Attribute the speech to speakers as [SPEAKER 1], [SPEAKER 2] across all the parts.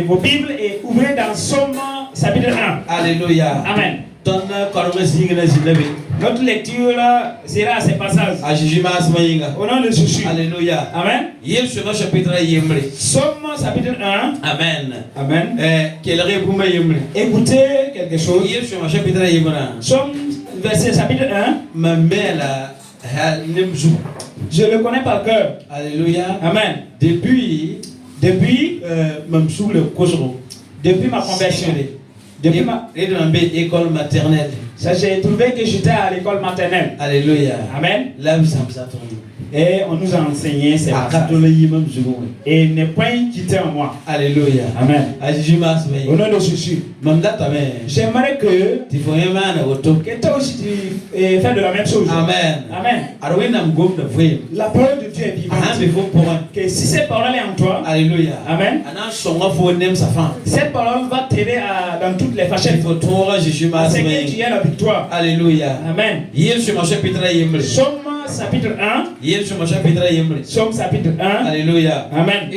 [SPEAKER 1] vos Bibles et ouvrez dans Somme chapitre 1.
[SPEAKER 2] Alléluia.
[SPEAKER 1] Amen.
[SPEAKER 2] Ton correspondance est
[SPEAKER 1] Notre lecture sera à ces passages. Au nom de Jésus.
[SPEAKER 2] Alléluia.
[SPEAKER 1] Amen. Somme chapitre 1.
[SPEAKER 2] Amen.
[SPEAKER 1] Amen.
[SPEAKER 2] Quel répondre
[SPEAKER 1] Écoutez quelque chose. Somme verset chapitre 1.
[SPEAKER 2] Ma mère
[SPEAKER 1] Je le connais par cœur.
[SPEAKER 2] Alléluia.
[SPEAKER 1] Amen.
[SPEAKER 2] Depuis
[SPEAKER 1] ma conversion. Depuis ma
[SPEAKER 2] école maternelle.
[SPEAKER 1] Ça, j'ai trouvé que j'étais à l'école maternelle.
[SPEAKER 2] Alléluia.
[SPEAKER 1] Amen.
[SPEAKER 2] Là, vous savez.
[SPEAKER 1] Et on nous a enseigné ces passages. Et ne point quitter en moi.
[SPEAKER 2] Alléluia.
[SPEAKER 1] Amen. Au nom de Jésus. J'aimerais que toi aussi tu fais de la même chose.
[SPEAKER 2] Amen.
[SPEAKER 1] Amen. La parole de Dieu est vivante. Que si cette parole est en toi,
[SPEAKER 2] Alléluia.
[SPEAKER 1] Amen. Cette parole va t'aider dans toutes les facettes. À ce que tu aies la victoire.
[SPEAKER 2] Alléluia.
[SPEAKER 1] Amen. Somme chapitre 1. Somme chapitre 1.
[SPEAKER 2] Alléluia.
[SPEAKER 1] Amen.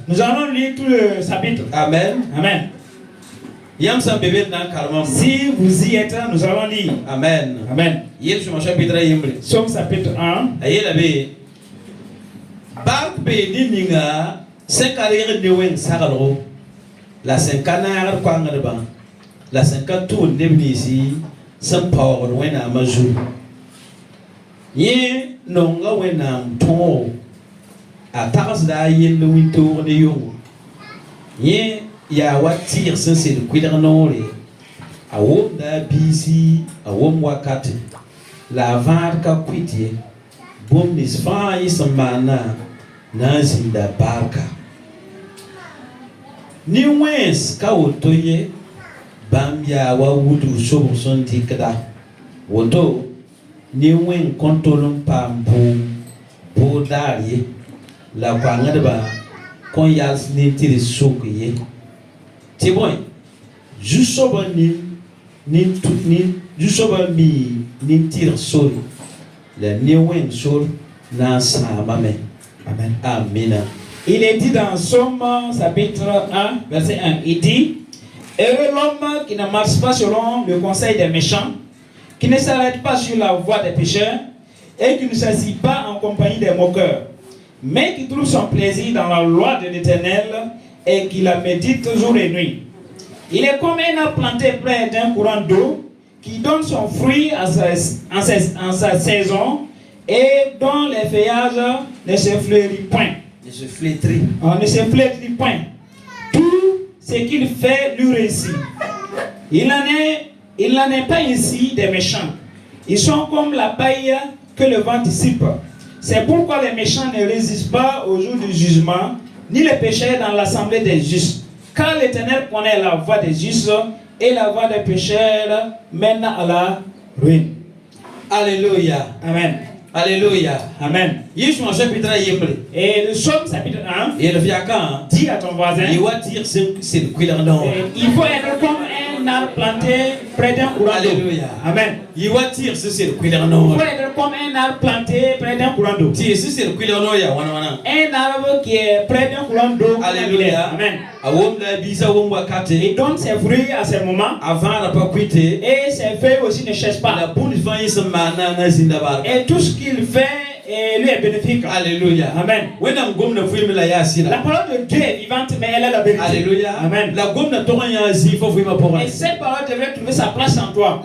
[SPEAKER 1] Nous allons lire tout le chapitre.
[SPEAKER 2] Amen.
[SPEAKER 1] Amen.
[SPEAKER 2] Si
[SPEAKER 1] vous y êtes, nous allons lire.
[SPEAKER 2] Amen.
[SPEAKER 1] Amen. Somme chapitre 1.
[SPEAKER 2] La 50 kwangaba la 50 tour nebnisi sam power wena mazu ye nonga wena mtongo atakas da yin de winto ne yongo ye ya watir sense kwidar nore awom da bisi awom wakati la var ka kwitie bom nis fa ismana nazinda barka ni wens ka wotoye bambia wa wudu sobo son tikda woto ni wen kontolum pampu po darie la kwangada kon yals ni tiri sokuye ti boy jusoba ni jusoba ni tir sol la ni wen sol na sama me. Amen. Amina.
[SPEAKER 1] Il est dit dans Somme chapitre 1, verset 1, il dit: heureux l'homme qui ne marche pas selon le conseil des méchants, qui ne s'arrête pas sur la voie des pécheurs, et qui ne s'assit pas en compagnie des moqueurs, mais qui trouve son plaisir dans la loi de l'Éternel, et qui la médite jour et nuit. Il est comme un arbre planté près d'un courant d'eau, qui donne son fruit en sa saison, et dont les feuillages ne se fleurissent point. On ne se flétrit point. Tout ce qu'il fait lui réussit. Il n'en est pas ici des méchants. Ils sont comme la paille que le vent dissipe. C'est pourquoi les méchants ne résistent pas au jour du jugement, ni les pécheurs dans l'assemblée des justes. Car l'Éternel connaît la voie des justes, et la voie des pécheurs mène à la ruine.
[SPEAKER 2] Alléluia.
[SPEAKER 1] Amen.
[SPEAKER 2] Alléluia.
[SPEAKER 1] Amen. Et le Somme chapitre 1 dit à ton voisin: il faut être comme un arbre planté près d'un courant d'eau.
[SPEAKER 2] Alléluia.
[SPEAKER 1] Amen. Il faut être comme un arbre planté près d'un courant d'eau. Un arbre qui est près d'un courant d'eau.
[SPEAKER 2] Alléluia.
[SPEAKER 1] Amen.
[SPEAKER 2] Il
[SPEAKER 1] donne ses fruits à ce moment. Et ses feuilles aussi ne cherchent pas. Et tout ce qu'il fait lui est bénéfique.
[SPEAKER 2] Alléluia.
[SPEAKER 1] Amen. La parole de Dieu est vivante, mais elle est la vérité.
[SPEAKER 2] Alléluia.
[SPEAKER 1] Amen. Et cette parole devrait trouver sa place en toi.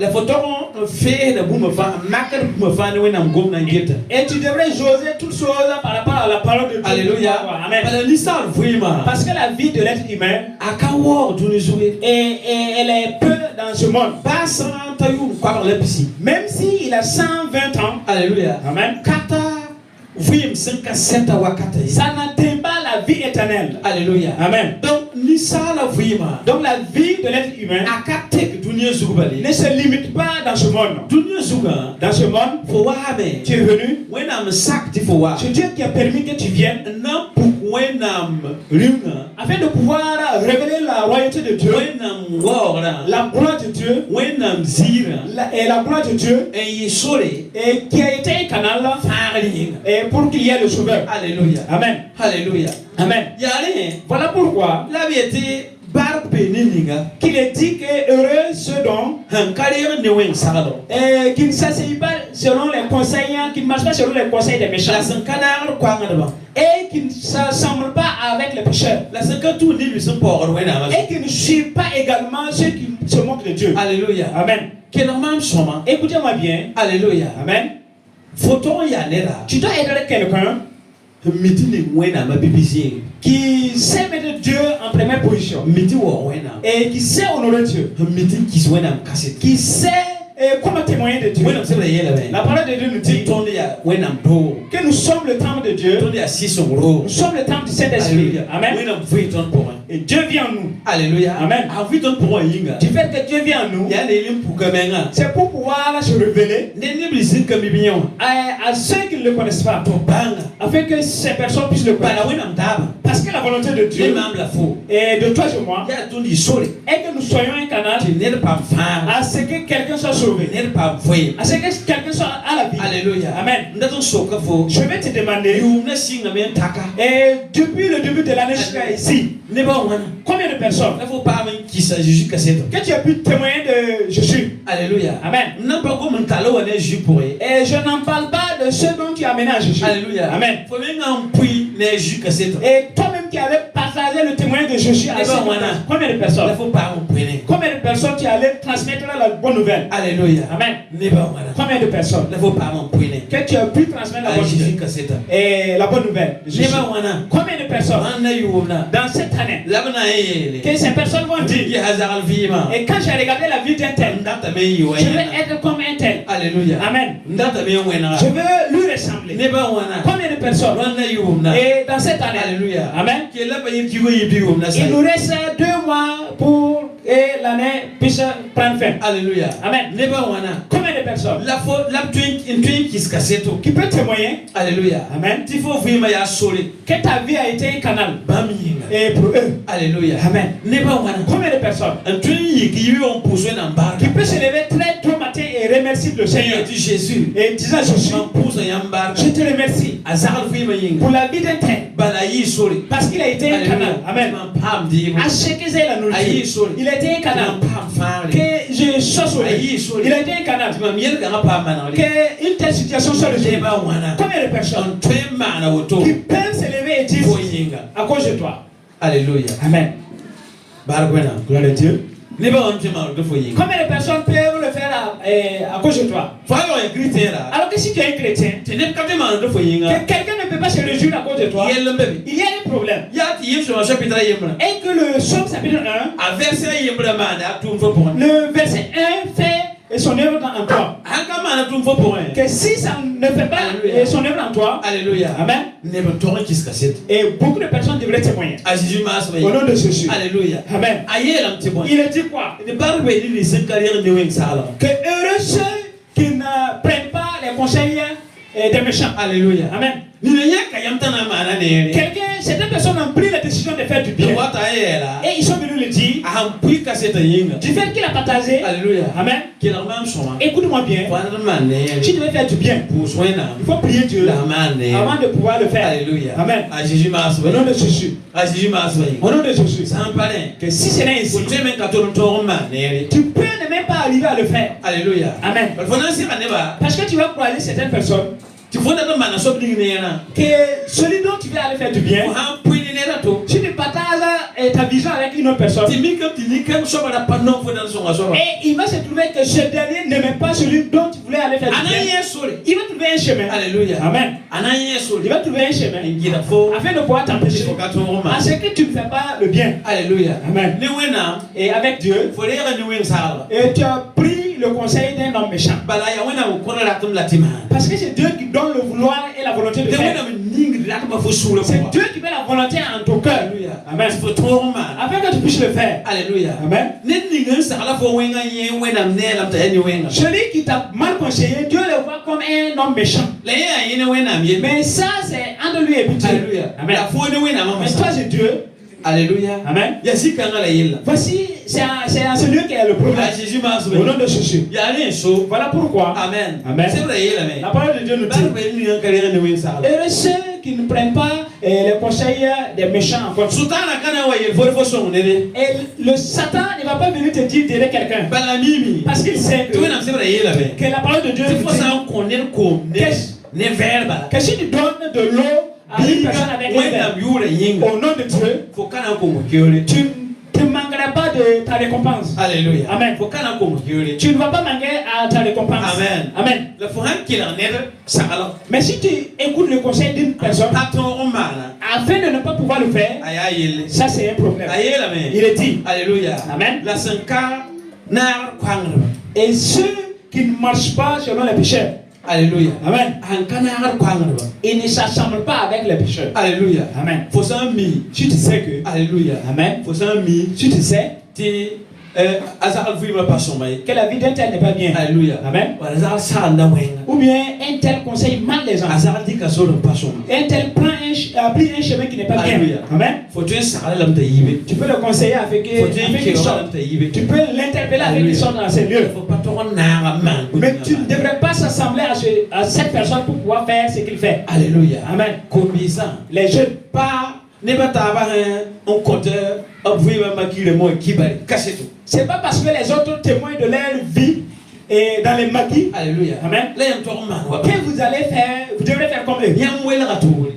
[SPEAKER 1] Et tu devrais joser toutes choses par rapport à la parole de Dieu.
[SPEAKER 2] Alléluia.
[SPEAKER 1] Amen. Parce que la vie de l'être humain, et elle est peu dans ce monde. Même s'il a 120 ans.
[SPEAKER 2] Alléluia.
[SPEAKER 1] Amen. Ça n'atteint pas la vie éternelle.
[SPEAKER 2] Alléluia.
[SPEAKER 1] Amen. Donc la vie de l'être humain ne se limite pas dans ce monde. Dans ce monde, tu es venu. C'est Dieu qui a permis que tu viennes
[SPEAKER 2] wenam ringa
[SPEAKER 1] afin de pouvoir révéler la royauté de Dieu,
[SPEAKER 2] wenam wora
[SPEAKER 1] la gloire de Dieu,
[SPEAKER 2] wenam zira
[SPEAKER 1] et la gloire de Dieu,
[SPEAKER 2] en yisore
[SPEAKER 1] et qui a été un canal
[SPEAKER 2] faringa.
[SPEAKER 1] et pour qu'il y ait le sauveur.
[SPEAKER 2] Alléluia.
[SPEAKER 1] Amen.
[SPEAKER 2] Alléluia.
[SPEAKER 1] Amen.
[SPEAKER 2] Yare
[SPEAKER 1] Voilà pourquoi
[SPEAKER 2] la viete bar peninga
[SPEAKER 1] qu'il est dit que heureux ceux dont
[SPEAKER 2] hankarir ne wen sagado.
[SPEAKER 1] qui ne s'asseyent pas selon les conseils, qui ne marchent pas selon les conseils des méchants,
[SPEAKER 2] La sankanar kwangada.
[SPEAKER 1] et qui ne s'assemblent pas avec les pécheurs,
[SPEAKER 2] La sankatu ni bisun por wena.
[SPEAKER 1] et qui ne suivent pas également ceux qui se moquent de Dieu.
[SPEAKER 2] Alléluia.
[SPEAKER 1] Amen.
[SPEAKER 2] Kenormam soma.
[SPEAKER 1] Écoutez-moi bien.
[SPEAKER 2] Alléluia.
[SPEAKER 1] Amen.
[SPEAKER 2] Photon ya nera.
[SPEAKER 1] Tu dois aider quelqu'un
[SPEAKER 2] Miti ni wena ma bibisi.
[SPEAKER 1] qui sait mettre Dieu en première position
[SPEAKER 2] Miti wo wena.
[SPEAKER 1] et qui sait honorer Dieu,
[SPEAKER 2] Miti kiswena kaset.
[SPEAKER 1] qui sait comment témoigner de Dieu.
[SPEAKER 2] Wena sebe yela ben.
[SPEAKER 1] La parole de Dieu nous dit
[SPEAKER 2] Tonde ya wena do.
[SPEAKER 1] que nous sommes le temple de Dieu,
[SPEAKER 2] Tonde ya sisongro.
[SPEAKER 1] nous sommes le temple du Saint-Esprit.
[SPEAKER 2] Alléluia.
[SPEAKER 1] Amen.
[SPEAKER 2] Wena mfuiton pour.
[SPEAKER 1] Et Dieu vit en nous.
[SPEAKER 2] Alléluia.
[SPEAKER 1] Amen.
[SPEAKER 2] Mfuiton pour yinga.
[SPEAKER 1] Du fait que Dieu vit en nous,
[SPEAKER 2] Ya ne lim pukamenga.
[SPEAKER 1] c'est pour pouvoir se révéler
[SPEAKER 2] Ne ne blisin kamibinyo.
[SPEAKER 1] à ceux qui ne le connaissent pas,
[SPEAKER 2] To banga.
[SPEAKER 1] afin que ces personnes puissent le
[SPEAKER 2] Bala
[SPEAKER 1] connaître.
[SPEAKER 2] wena mdaba.
[SPEAKER 1] Parce que la volonté de
[SPEAKER 2] Ne
[SPEAKER 1] Dieu
[SPEAKER 2] mam la fo.
[SPEAKER 1] et de toi et de moi
[SPEAKER 2] Ya tundi sore.
[SPEAKER 1] est que nous soyons un canal
[SPEAKER 2] Ti ne pa fa.
[SPEAKER 1] à ce que quelqu'un soit sauvé,
[SPEAKER 2] Ne pa voye.
[SPEAKER 1] à ce que quelqu'un soit à la vie.
[SPEAKER 2] Alléluia.
[SPEAKER 1] Amen.
[SPEAKER 2] Ndaton soka fo.
[SPEAKER 1] Je vais te demander,
[SPEAKER 2] Yu na singa men taka.
[SPEAKER 1] et depuis le début de l'année jusqu'à ici,
[SPEAKER 2] Ne ba wana.
[SPEAKER 1] combien de personnes
[SPEAKER 2] Il faut pas même qui s'agit Jésus cassette.
[SPEAKER 1] que tu as pu témoigner de Jésus?
[SPEAKER 2] Alléluia.
[SPEAKER 1] Amen.
[SPEAKER 2] N'a pas comme un talon à Jésus pour eux.
[SPEAKER 1] Et je n'en parle pas de ceux dont tu as amené à Jésus.
[SPEAKER 2] Alléluia.
[SPEAKER 1] Amen.
[SPEAKER 2] Faut même un puits Jésus cassette.
[SPEAKER 1] Et toi-même qui allais partager le témoignage de Jésus à
[SPEAKER 2] Eh ben,
[SPEAKER 1] ces
[SPEAKER 2] voilà.
[SPEAKER 1] combien de
[SPEAKER 2] Il
[SPEAKER 1] personnes?
[SPEAKER 2] faut pas un puits.
[SPEAKER 1] Combien de personnes tu allais transmettre la bonne nouvelle?
[SPEAKER 2] Alléluia.
[SPEAKER 1] Amen.
[SPEAKER 2] Ne pas voilà.
[SPEAKER 1] Combien de personnes
[SPEAKER 2] Il faut pas un puits.
[SPEAKER 1] que tu as pu transmettre la bonne
[SPEAKER 2] Jésus
[SPEAKER 1] nouvelle?
[SPEAKER 2] cassette.
[SPEAKER 1] Et la bonne nouvelle.
[SPEAKER 2] Ne
[SPEAKER 1] Jésus.
[SPEAKER 2] pas voilà.
[SPEAKER 1] Combien de personnes
[SPEAKER 2] Wana yuna.
[SPEAKER 1] dans cette année
[SPEAKER 2] Labna yele.
[SPEAKER 1] que ces personnes vont
[SPEAKER 2] Digi
[SPEAKER 1] dire,
[SPEAKER 2] hazar alfima.
[SPEAKER 1] et quand j'ai regardé la vie d'un tel,
[SPEAKER 2] Ndata me yiwa.
[SPEAKER 1] je vais être comme un tel.
[SPEAKER 2] Alléluia.
[SPEAKER 1] Amen.
[SPEAKER 2] Ndata me wena.
[SPEAKER 1] Je veux lui ressembler.
[SPEAKER 2] Ne pas wana.
[SPEAKER 1] Combien de personnes?
[SPEAKER 2] Wana yuna.
[SPEAKER 1] Et dans cette année,
[SPEAKER 2] Alléluia.
[SPEAKER 1] Amen.
[SPEAKER 2] Qui est là pour y vivre yuna.
[SPEAKER 1] Il nous reste 2 mois pour que l'année puisse prendre fin.
[SPEAKER 2] Alléluia.
[SPEAKER 1] Amen.
[SPEAKER 2] Ne pas wana.
[SPEAKER 1] Combien de personnes
[SPEAKER 2] La faute, la twin qui se cassait tout.
[SPEAKER 1] qui peut témoigner,
[SPEAKER 2] Alléluia.
[SPEAKER 1] Amen,
[SPEAKER 2] Il faut vivre ya soli.
[SPEAKER 1] que ta vie a été un canal
[SPEAKER 2] Baminga.
[SPEAKER 1] et pour eux?
[SPEAKER 2] Alléluia.
[SPEAKER 1] Amen.
[SPEAKER 2] Ne pas wana.
[SPEAKER 1] Combien de personnes
[SPEAKER 2] Un twin qui lui ont poussé dans bar.
[SPEAKER 1] qui peut se lever très tôt matin et remercier le Seigneur
[SPEAKER 2] Seigneur tu Jésus.
[SPEAKER 1] et disant Jésus,
[SPEAKER 2] Man pousse en bar.
[SPEAKER 1] je te remercie
[SPEAKER 2] Azar vivre yinga.
[SPEAKER 1] pour la vie d'un tel
[SPEAKER 2] Balayi soli.
[SPEAKER 1] parce qu'il a été un canal. Amen.
[SPEAKER 2] Man pam di.
[SPEAKER 1] À chaque j'ai la
[SPEAKER 2] Aïe,
[SPEAKER 1] nourriture,
[SPEAKER 2] soli.
[SPEAKER 1] il a été un canal.
[SPEAKER 2] Man pam fare.
[SPEAKER 1] Que je sois sauvé.
[SPEAKER 2] Aïe, soli.
[SPEAKER 1] Il a été un canal.
[SPEAKER 2] Tu m'as mis le gars pas manali.
[SPEAKER 1] Que une telle situation soit
[SPEAKER 2] Ne
[SPEAKER 1] résolue.
[SPEAKER 2] pas wana.
[SPEAKER 1] Combien de personnes
[SPEAKER 2] Un twin man à auto.
[SPEAKER 1] qui peuvent se lever et dire
[SPEAKER 2] Faut yinga.
[SPEAKER 1] à cause de toi?
[SPEAKER 2] Alléluia.
[SPEAKER 1] Amen.
[SPEAKER 2] Bargwena.
[SPEAKER 1] Gloire à Dieu.
[SPEAKER 2] Ne pas un twin man de faut yinga.
[SPEAKER 1] Combien de personnes peuvent le faire à cause de toi?
[SPEAKER 2] Faut avoir un chrétien là.
[SPEAKER 1] Alors que si tu es un chrétien,
[SPEAKER 2] Tu n'es pas man de faut yinga.
[SPEAKER 1] que quelqu'un ne peut pas se réjouir à cause de toi,
[SPEAKER 2] Yelle mbebe.
[SPEAKER 1] il y a un problème.
[SPEAKER 2] Ya ti yim sur chapitre yemla.
[SPEAKER 1] Et que le psaume chapitre 1,
[SPEAKER 2] A verset yemla man da tum fo pour.
[SPEAKER 1] le verset 1 fait son œuvre en toi.
[SPEAKER 2] Anga man tum fo pour.
[SPEAKER 1] Que si ça ne fait pas
[SPEAKER 2] Alléluia.
[SPEAKER 1] son œuvre en toi,
[SPEAKER 2] Alléluia.
[SPEAKER 1] Amen,
[SPEAKER 2] Ne me torrent qui se cassette.
[SPEAKER 1] et beaucoup de personnes devraient témoigner.
[SPEAKER 2] A Jésus mas
[SPEAKER 1] Au nom de Jésus.
[SPEAKER 2] Alléluia.
[SPEAKER 1] Amen.
[SPEAKER 2] Aïe la petit point.
[SPEAKER 1] Il a dit quoi?
[SPEAKER 2] Ne parle pas de ses carrières de wing sala.
[SPEAKER 1] Que heureux ceux qui ne prennent pas les conseils des méchants.
[SPEAKER 2] Alléluia.
[SPEAKER 1] Amen.
[SPEAKER 2] Ni ne yak ayam tana mana ne.
[SPEAKER 1] Certaines personnes ont pris la décision de faire du bien.
[SPEAKER 2] What aïe là.
[SPEAKER 1] Et ils sont venus le dire.
[SPEAKER 2] Aham puis cassette yinga.
[SPEAKER 1] Du fait qu'il a partagé.
[SPEAKER 2] Alléluia.
[SPEAKER 1] Amen.
[SPEAKER 2] Qui la même son.
[SPEAKER 1] Écoute-moi bien.
[SPEAKER 2] Voilà man ne.
[SPEAKER 1] Si tu veux faire du bien,
[SPEAKER 2] Pour soigner.
[SPEAKER 1] il faut prier Dieu
[SPEAKER 2] La man ne.
[SPEAKER 1] avant de pouvoir le faire.
[SPEAKER 2] Alléluia.
[SPEAKER 1] Amen.
[SPEAKER 2] A Jésus mas
[SPEAKER 1] Au nom de Jésus.
[SPEAKER 2] A Jésus mas
[SPEAKER 1] Au nom de Jésus.
[SPEAKER 2] Sans parler.
[SPEAKER 1] Que si ce n'est
[SPEAKER 2] Pour
[SPEAKER 1] ici,
[SPEAKER 2] tuer men katon toron man ne.
[SPEAKER 1] tu peux ne même pas arriver à le faire.
[SPEAKER 2] Alléluia.
[SPEAKER 1] Amen.
[SPEAKER 2] Il faut lancer ma neba.
[SPEAKER 1] Parce que tu vas croiser certaines personnes
[SPEAKER 2] Tu faut d'abord man so bling ne na.
[SPEAKER 1] que celui dont tu veux aller faire du bien,
[SPEAKER 2] Pour un point ne la to.
[SPEAKER 1] si tu partages ta vision avec une autre personne,
[SPEAKER 2] Timika so ba pas non faut dans son aso.
[SPEAKER 1] et il va se trouver que ce dernier n'aimait pas celui dont tu voulais aller faire du bien.
[SPEAKER 2] Anaye sole.
[SPEAKER 1] Il va trouver un chemin.
[SPEAKER 2] Alléluia.
[SPEAKER 1] Amen.
[SPEAKER 2] Anaye sole.
[SPEAKER 1] Il va trouver un chemin
[SPEAKER 2] Ngira fo.
[SPEAKER 1] afin de pouvoir t'empêcher
[SPEAKER 2] Faut katon roma.
[SPEAKER 1] à ce que tu ne fais pas le bien.
[SPEAKER 2] Alléluia.
[SPEAKER 1] Amen.
[SPEAKER 2] Ne wena.
[SPEAKER 1] Et avec Dieu,
[SPEAKER 2] Faut lire ne wen sala.
[SPEAKER 1] et tu as pris le conseil d'un homme méchant. Parce que c'est Dieu qui donne le vouloir et la volonté de faire. C'est Dieu qui met la volonté en ton cœur. Amen. Afin que tu puisses le faire.
[SPEAKER 2] Alléluia.
[SPEAKER 1] Amen. Celui qui t'a mal conseillé, Dieu le voit comme un homme méchant. Mais ça, c'est entre lui et Dieu. Amen. Mais toi, c'est Dieu.
[SPEAKER 2] Alléluia.
[SPEAKER 1] Amen. Voici, c'est à celui qui a le problème. Au nom de Jésus. Voilà pourquoi.
[SPEAKER 2] Amen.
[SPEAKER 1] Amen.
[SPEAKER 2] C'est vrai,
[SPEAKER 1] La parole de Dieu nous dit. Et ceux qui ne prennent pas les conseils des méchants en compte. Et le Satan ne va pas venir te dire d'aider quelqu'un. Parce qu'il sait que la parole de Dieu que si tu donnes de l'eau à une personne avec elle, au nom de Dieu, tu ne manqueras pas de ta récompense.
[SPEAKER 2] Alléluia.
[SPEAKER 1] Amen. Tu ne vas pas manquer à ta récompense.
[SPEAKER 2] Amen.
[SPEAKER 1] Amen. Mais si tu écoutes le conseil d'une personne, afin de ne pas pouvoir le faire, ça c'est un problème. Il est dit.
[SPEAKER 2] Alléluia.
[SPEAKER 1] Amen. Et ceux qui ne marchent pas selon les pécheurs,
[SPEAKER 2] alléluia.
[SPEAKER 1] Amen, ils ne s'assemblent pas avec les pécheurs.
[SPEAKER 2] Alléluia.
[SPEAKER 1] Amen.
[SPEAKER 2] Si tu sais que, alléluia.
[SPEAKER 1] Amen. Si tu sais que la vie d'un tel n'est pas bien.
[SPEAKER 2] Alléluia.
[SPEAKER 1] Amen. Ou bien un tel conseille mal les gens. Un tel prend a pris un chemin qui n'est pas bien. Amen. Tu peux le conseiller avec qu'il sorte. Tu peux l'interpeller avec qu'il sorte dans ces lieux. Mais tu ne devrais pas s'assembler à cette personne pour pouvoir faire ce qu'il fait.
[SPEAKER 2] Alléluia.
[SPEAKER 1] Amen.
[SPEAKER 2] Les jeunes pas ne pas un compteur.
[SPEAKER 1] C'est pas parce que les autres témoignent de leur vie et dans les maquis.
[SPEAKER 2] Alléluia.
[SPEAKER 1] Amen. Que vous allez faire, vous devrez faire comme eux.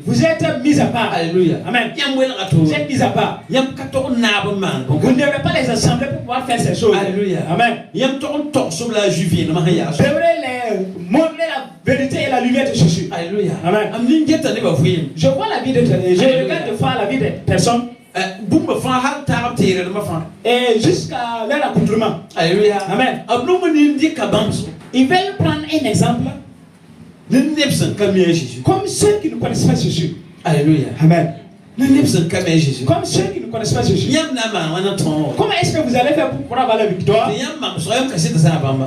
[SPEAKER 1] Vous êtes mis à part.
[SPEAKER 2] Alléluia.
[SPEAKER 1] Amen. Vous êtes mis à part. Vous ne devrez pas les assembler pour pouvoir faire ces choses.
[SPEAKER 2] Alléluia.
[SPEAKER 1] Amen. Vous devrez les montrer la vérité et la lumière de Jésus.
[SPEAKER 2] Alléluia.
[SPEAKER 1] Amen. Je vois la vie de je regarde de voir la vie des personnes. Et jusqu'à leur accoutrement.
[SPEAKER 2] Alléluia.
[SPEAKER 1] Amen. Ils veulent prendre un exemple. Comme ceux qui ne connaissent pas Jésus.
[SPEAKER 2] Alléluia.
[SPEAKER 1] Amen.
[SPEAKER 2] Comme
[SPEAKER 1] ceux qui ne connaissent pas Jésus. Comment est-ce que vous allez faire pour pouvoir avoir la victoire?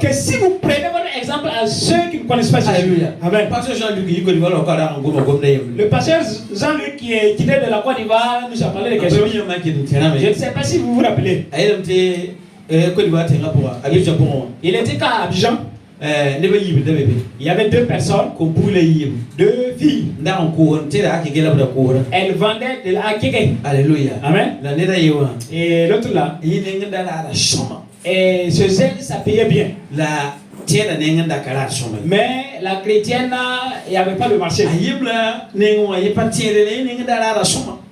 [SPEAKER 1] Que si vous prenez votre exemple à ceux qui ne connaissent pas Jésus.
[SPEAKER 2] Alléluia.
[SPEAKER 1] Amen. Le pasteur Jean-Luc qui est de la Côte d'Ivoire nous a parlé de quelque chose. Je ne sais pas si vous vous rappelez. Il était qu'à Abidjan. Il y avait deux personnes, deux filles. Elles vendaient de la kéké.
[SPEAKER 2] Alléluia.
[SPEAKER 1] Amen. Et l'autre là. Et ce zèle, ça payait bien. Mais la chrétienne, il n'y avait pas le marché.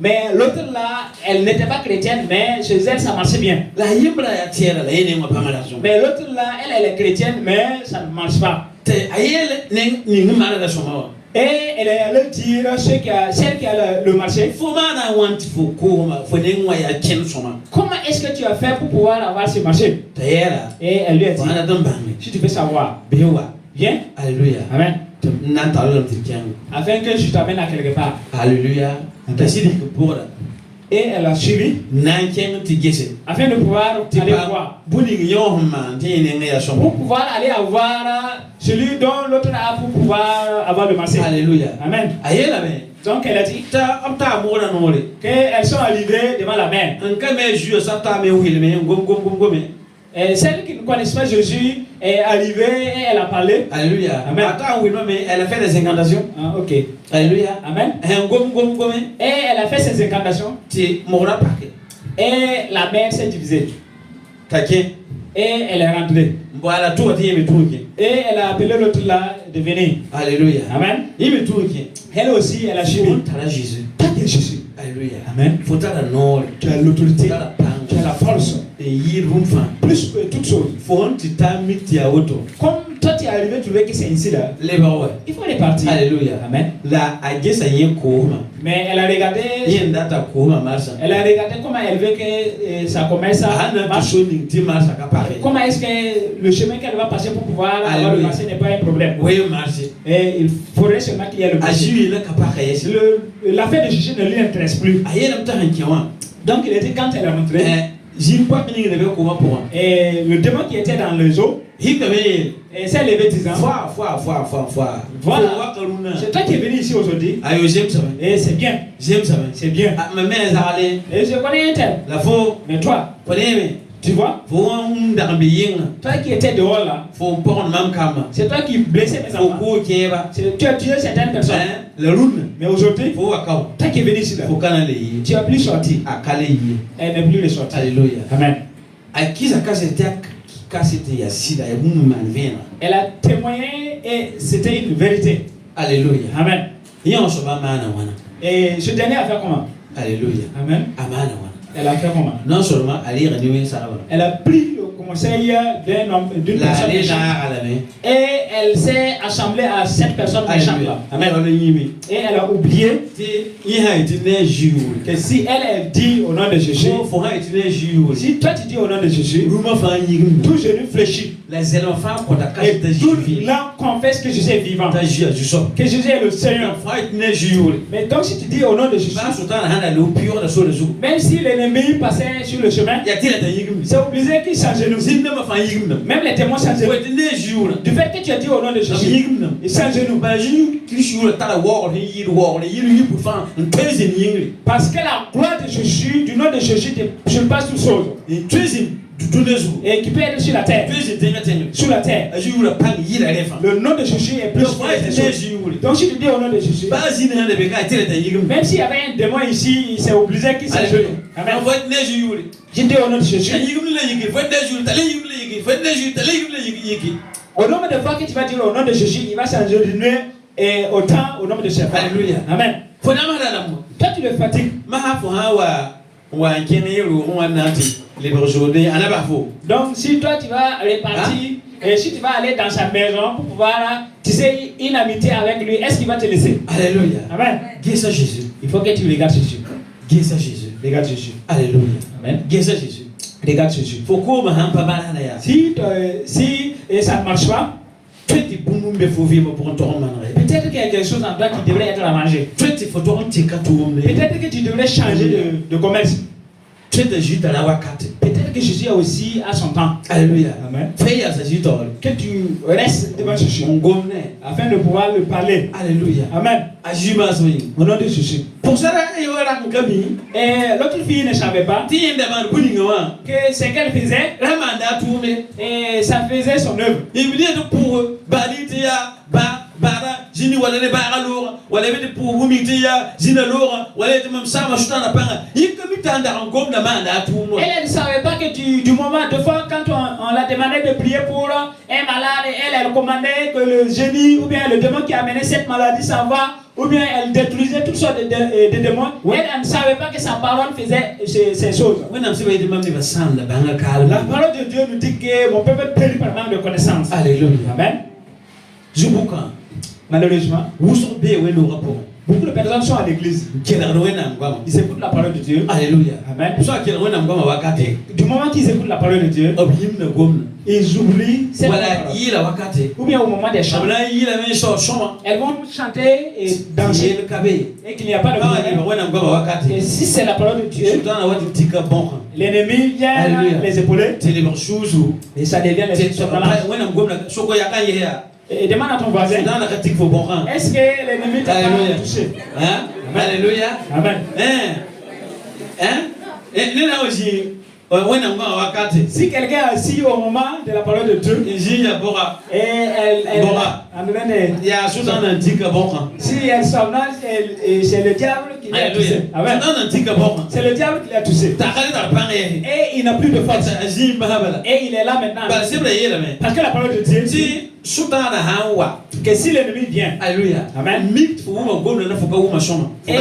[SPEAKER 1] Mais l'autre là, elle n'était pas chrétienne, mais chez elle, ça marchait bien. Mais l'autre là, elle est chrétienne, mais ça ne marche pas. Et elle est allée dire celle qui a le marché. Comment est-ce que tu as fait pour pouvoir avoir ce marché? Et elle lui a dit, si tu veux savoir, viens.
[SPEAKER 2] Alléluia.
[SPEAKER 1] Amen. Afin que je t'amène à quelque part.
[SPEAKER 2] Alléluia.
[SPEAKER 1] Et elle a suivi afin de pouvoir aller voir. Pour pouvoir aller avoir celui dont l'autre a pour pouvoir avoir le marché.
[SPEAKER 2] Alléluia.
[SPEAKER 1] Amen. Donc elle a dit qu'elles sont arrivées devant la mer. Et celle qui ne connaissent pas Jésus est arrivée et elle a parlé.
[SPEAKER 2] Alléluia.
[SPEAKER 1] Amen.
[SPEAKER 2] Elle a fait des incantations.
[SPEAKER 1] Ah, ok.
[SPEAKER 2] Alléluia.
[SPEAKER 1] Amen. Et elle a fait ses incantations. Et la mer s'est divisée. Et elle est rentrée. Et elle a appelé l'autre là de venir.
[SPEAKER 2] Alléluia.
[SPEAKER 1] Amen. Elle aussi, elle a suivi. Jésus.
[SPEAKER 2] Alléluia.
[SPEAKER 1] Amen. Tu as l'autorité. Tu as la force.
[SPEAKER 2] Et
[SPEAKER 1] plus que toutes choses. Comme toi tu es arrivé, tu veux que c'est ici là.
[SPEAKER 2] Les barouets.
[SPEAKER 1] Il faut repartir.
[SPEAKER 2] Alléluia.
[SPEAKER 1] Amen.
[SPEAKER 2] La agesa yen kohoma.
[SPEAKER 1] Mais elle a regardé.
[SPEAKER 2] Yen data kohoma marcha.
[SPEAKER 1] Elle a regardé comment elle veut que ça commence à
[SPEAKER 2] Ana
[SPEAKER 1] marcher.
[SPEAKER 2] tushoni ti marcha kapare.
[SPEAKER 1] Comment est-ce que le chemin qu'elle va passer pour pouvoir avoir le marché n'est pas un problème.
[SPEAKER 2] Oui, marché.
[SPEAKER 1] Et il faudrait seulement qu'il y ait le marché.
[SPEAKER 2] Ajiu la kapare yes.
[SPEAKER 1] L'affaire de Jésus ne lui intéresse plus.
[SPEAKER 2] Ayena mtahan kiwa.
[SPEAKER 1] Donc il était quand elle est rentrée.
[SPEAKER 2] Jin pas ni lebe koma pour.
[SPEAKER 1] Et le démon qui était dans les eaux.
[SPEAKER 2] Hikabe.
[SPEAKER 1] Et s'est levé disant.
[SPEAKER 2] Foi.
[SPEAKER 1] Voilà. C'est toi qui es venu ici aujourd'hui.
[SPEAKER 2] Ayo j'aime ça.
[SPEAKER 1] Et c'est bien.
[SPEAKER 2] J'aime ça.
[SPEAKER 1] C'est bien.
[SPEAKER 2] Ma mère Zarale.
[SPEAKER 1] Et je connais un tel.
[SPEAKER 2] La faux.
[SPEAKER 1] Mais toi, tu vois, toi qui étais dehors là, c'est toi qui blessais mes enfants. Tu as tué certaines personnes. Mais aujourd'hui, toi qui es venu ici là, tu as plus sorti. Elle n'est plus ressortie.
[SPEAKER 2] Alléluia.
[SPEAKER 1] Amen. Elle a témoigné et c'était une vérité.
[SPEAKER 2] Alléluia.
[SPEAKER 1] Amen. Et ce dernier a fait comment?
[SPEAKER 2] Alléluia.
[SPEAKER 1] Amen. Elle a fait comment?
[SPEAKER 2] Non seulement
[SPEAKER 1] elle a pris le conseil d'un homme, d'une personne méchante, et elle s'est assemblée à cette personne méchante là. Amen. Et elle a oublié que si elle dit au nom de Jésus, si toi tu dis au nom de Jésus, tout genou fléchit. Et tout l'âme confesse que Jésus est vivant, que Jésus est le Seigneur. Mais donc si tu dis au nom de Jésus, même si l'ennemi passait sur le chemin, c'est obligé qu'il change de nous. Même les témoins changent de nous. Du fait que tu as dit au nom de Jésus, ils changent de nous. Parce que la gloire de Jésus, du nom de Jésus, surpasse toutes choses. Et qui peut être sur la terre. Sur la terre. Le nom de Jésus est plus fort. Donc si tu dis au nom de Jésus, même s'il y avait un démon ici, il s'est obligé qu'il s'ajoute. Amen. Je dis au nom de Jésus. Au nombre de fois que tu vas dire au nom de Jésus, il va changer de nom et autant au nombre de chefs.
[SPEAKER 2] Alléluia.
[SPEAKER 1] Amen. Toi tu le fatigues. Donc si toi tu vas repartir et si tu vas aller dans sa maison pour pouvoir tisser une amitié avec lui, est-ce qu'il va te laisser?
[SPEAKER 2] Alléluia.
[SPEAKER 1] Amen.
[SPEAKER 2] Jésus.
[SPEAKER 1] Il faut que tu regardes Jésus.
[SPEAKER 2] Jésus.
[SPEAKER 1] Regarde Jésus.
[SPEAKER 2] Alléluia.
[SPEAKER 1] Amen.
[SPEAKER 2] Jésus.
[SPEAKER 1] Regarde Jésus. Si ça ne marche pas, peut-être qu'il y a quelque chose en toi qui devrait être à manger. Peut-être que tu devrais changer de commerce. Peut-être que Jésus a aussi à son temps.
[SPEAKER 2] Alléluia.
[SPEAKER 1] Amen. Que tu restes devant Jésus afin de pouvoir le parler.
[SPEAKER 2] Alléluia.
[SPEAKER 1] Amen. Au nom de Jésus.
[SPEAKER 2] Pour ça,
[SPEAKER 1] et l'autre fille ne savait pas que ce qu'elle faisait, et ça faisait son œuvre.
[SPEAKER 2] Jini wala ne ba alora wala be pour vomitiya jina lora wala te mam sama shutana panga yikami tanda ngom na manda tumo.
[SPEAKER 1] Elle ne savait pas que du moment de fois quand on l'a demandé de prier pour un malade, elle commandait que le génie ou bien le démon qui amenait cette maladie s'en va, ou bien elle détruisait toutes sortes de démons. Elle ne savait pas que sa parole faisait ces choses. La parole de Dieu nous dit que mon peuple périt par manque de connaissance.
[SPEAKER 2] Alléluia.
[SPEAKER 1] Amen. Malheureusement, beaucoup de personnes sont à l'église. Ils écoutent la parole de Dieu.
[SPEAKER 2] Alléluia.
[SPEAKER 1] Amen. Du moment qu'ils écoutent la parole de Dieu, ils oublient cette parole. Ou bien au moment des chants, elles vont chanter et danser et qu'il n'y a pas de problème. Et si c'est la parole de Dieu, l'ennemi vient les épauler et ça devient les et demande à ton voisin, est-ce que l'ennemi t'a pas touché?
[SPEAKER 2] Alléluia.
[SPEAKER 1] Amen. Si quelqu'un est assis au moment de la parole de Dieu et si elle s'en c'est le diable qui l'a touché. Amen. C'est le diable qui l'a touché. Et il n'a plus de force. Et il est là maintenant. Parce que la parole de Dieu dit que si l'ennemi vient,
[SPEAKER 2] Alléluia.
[SPEAKER 1] Amen. Et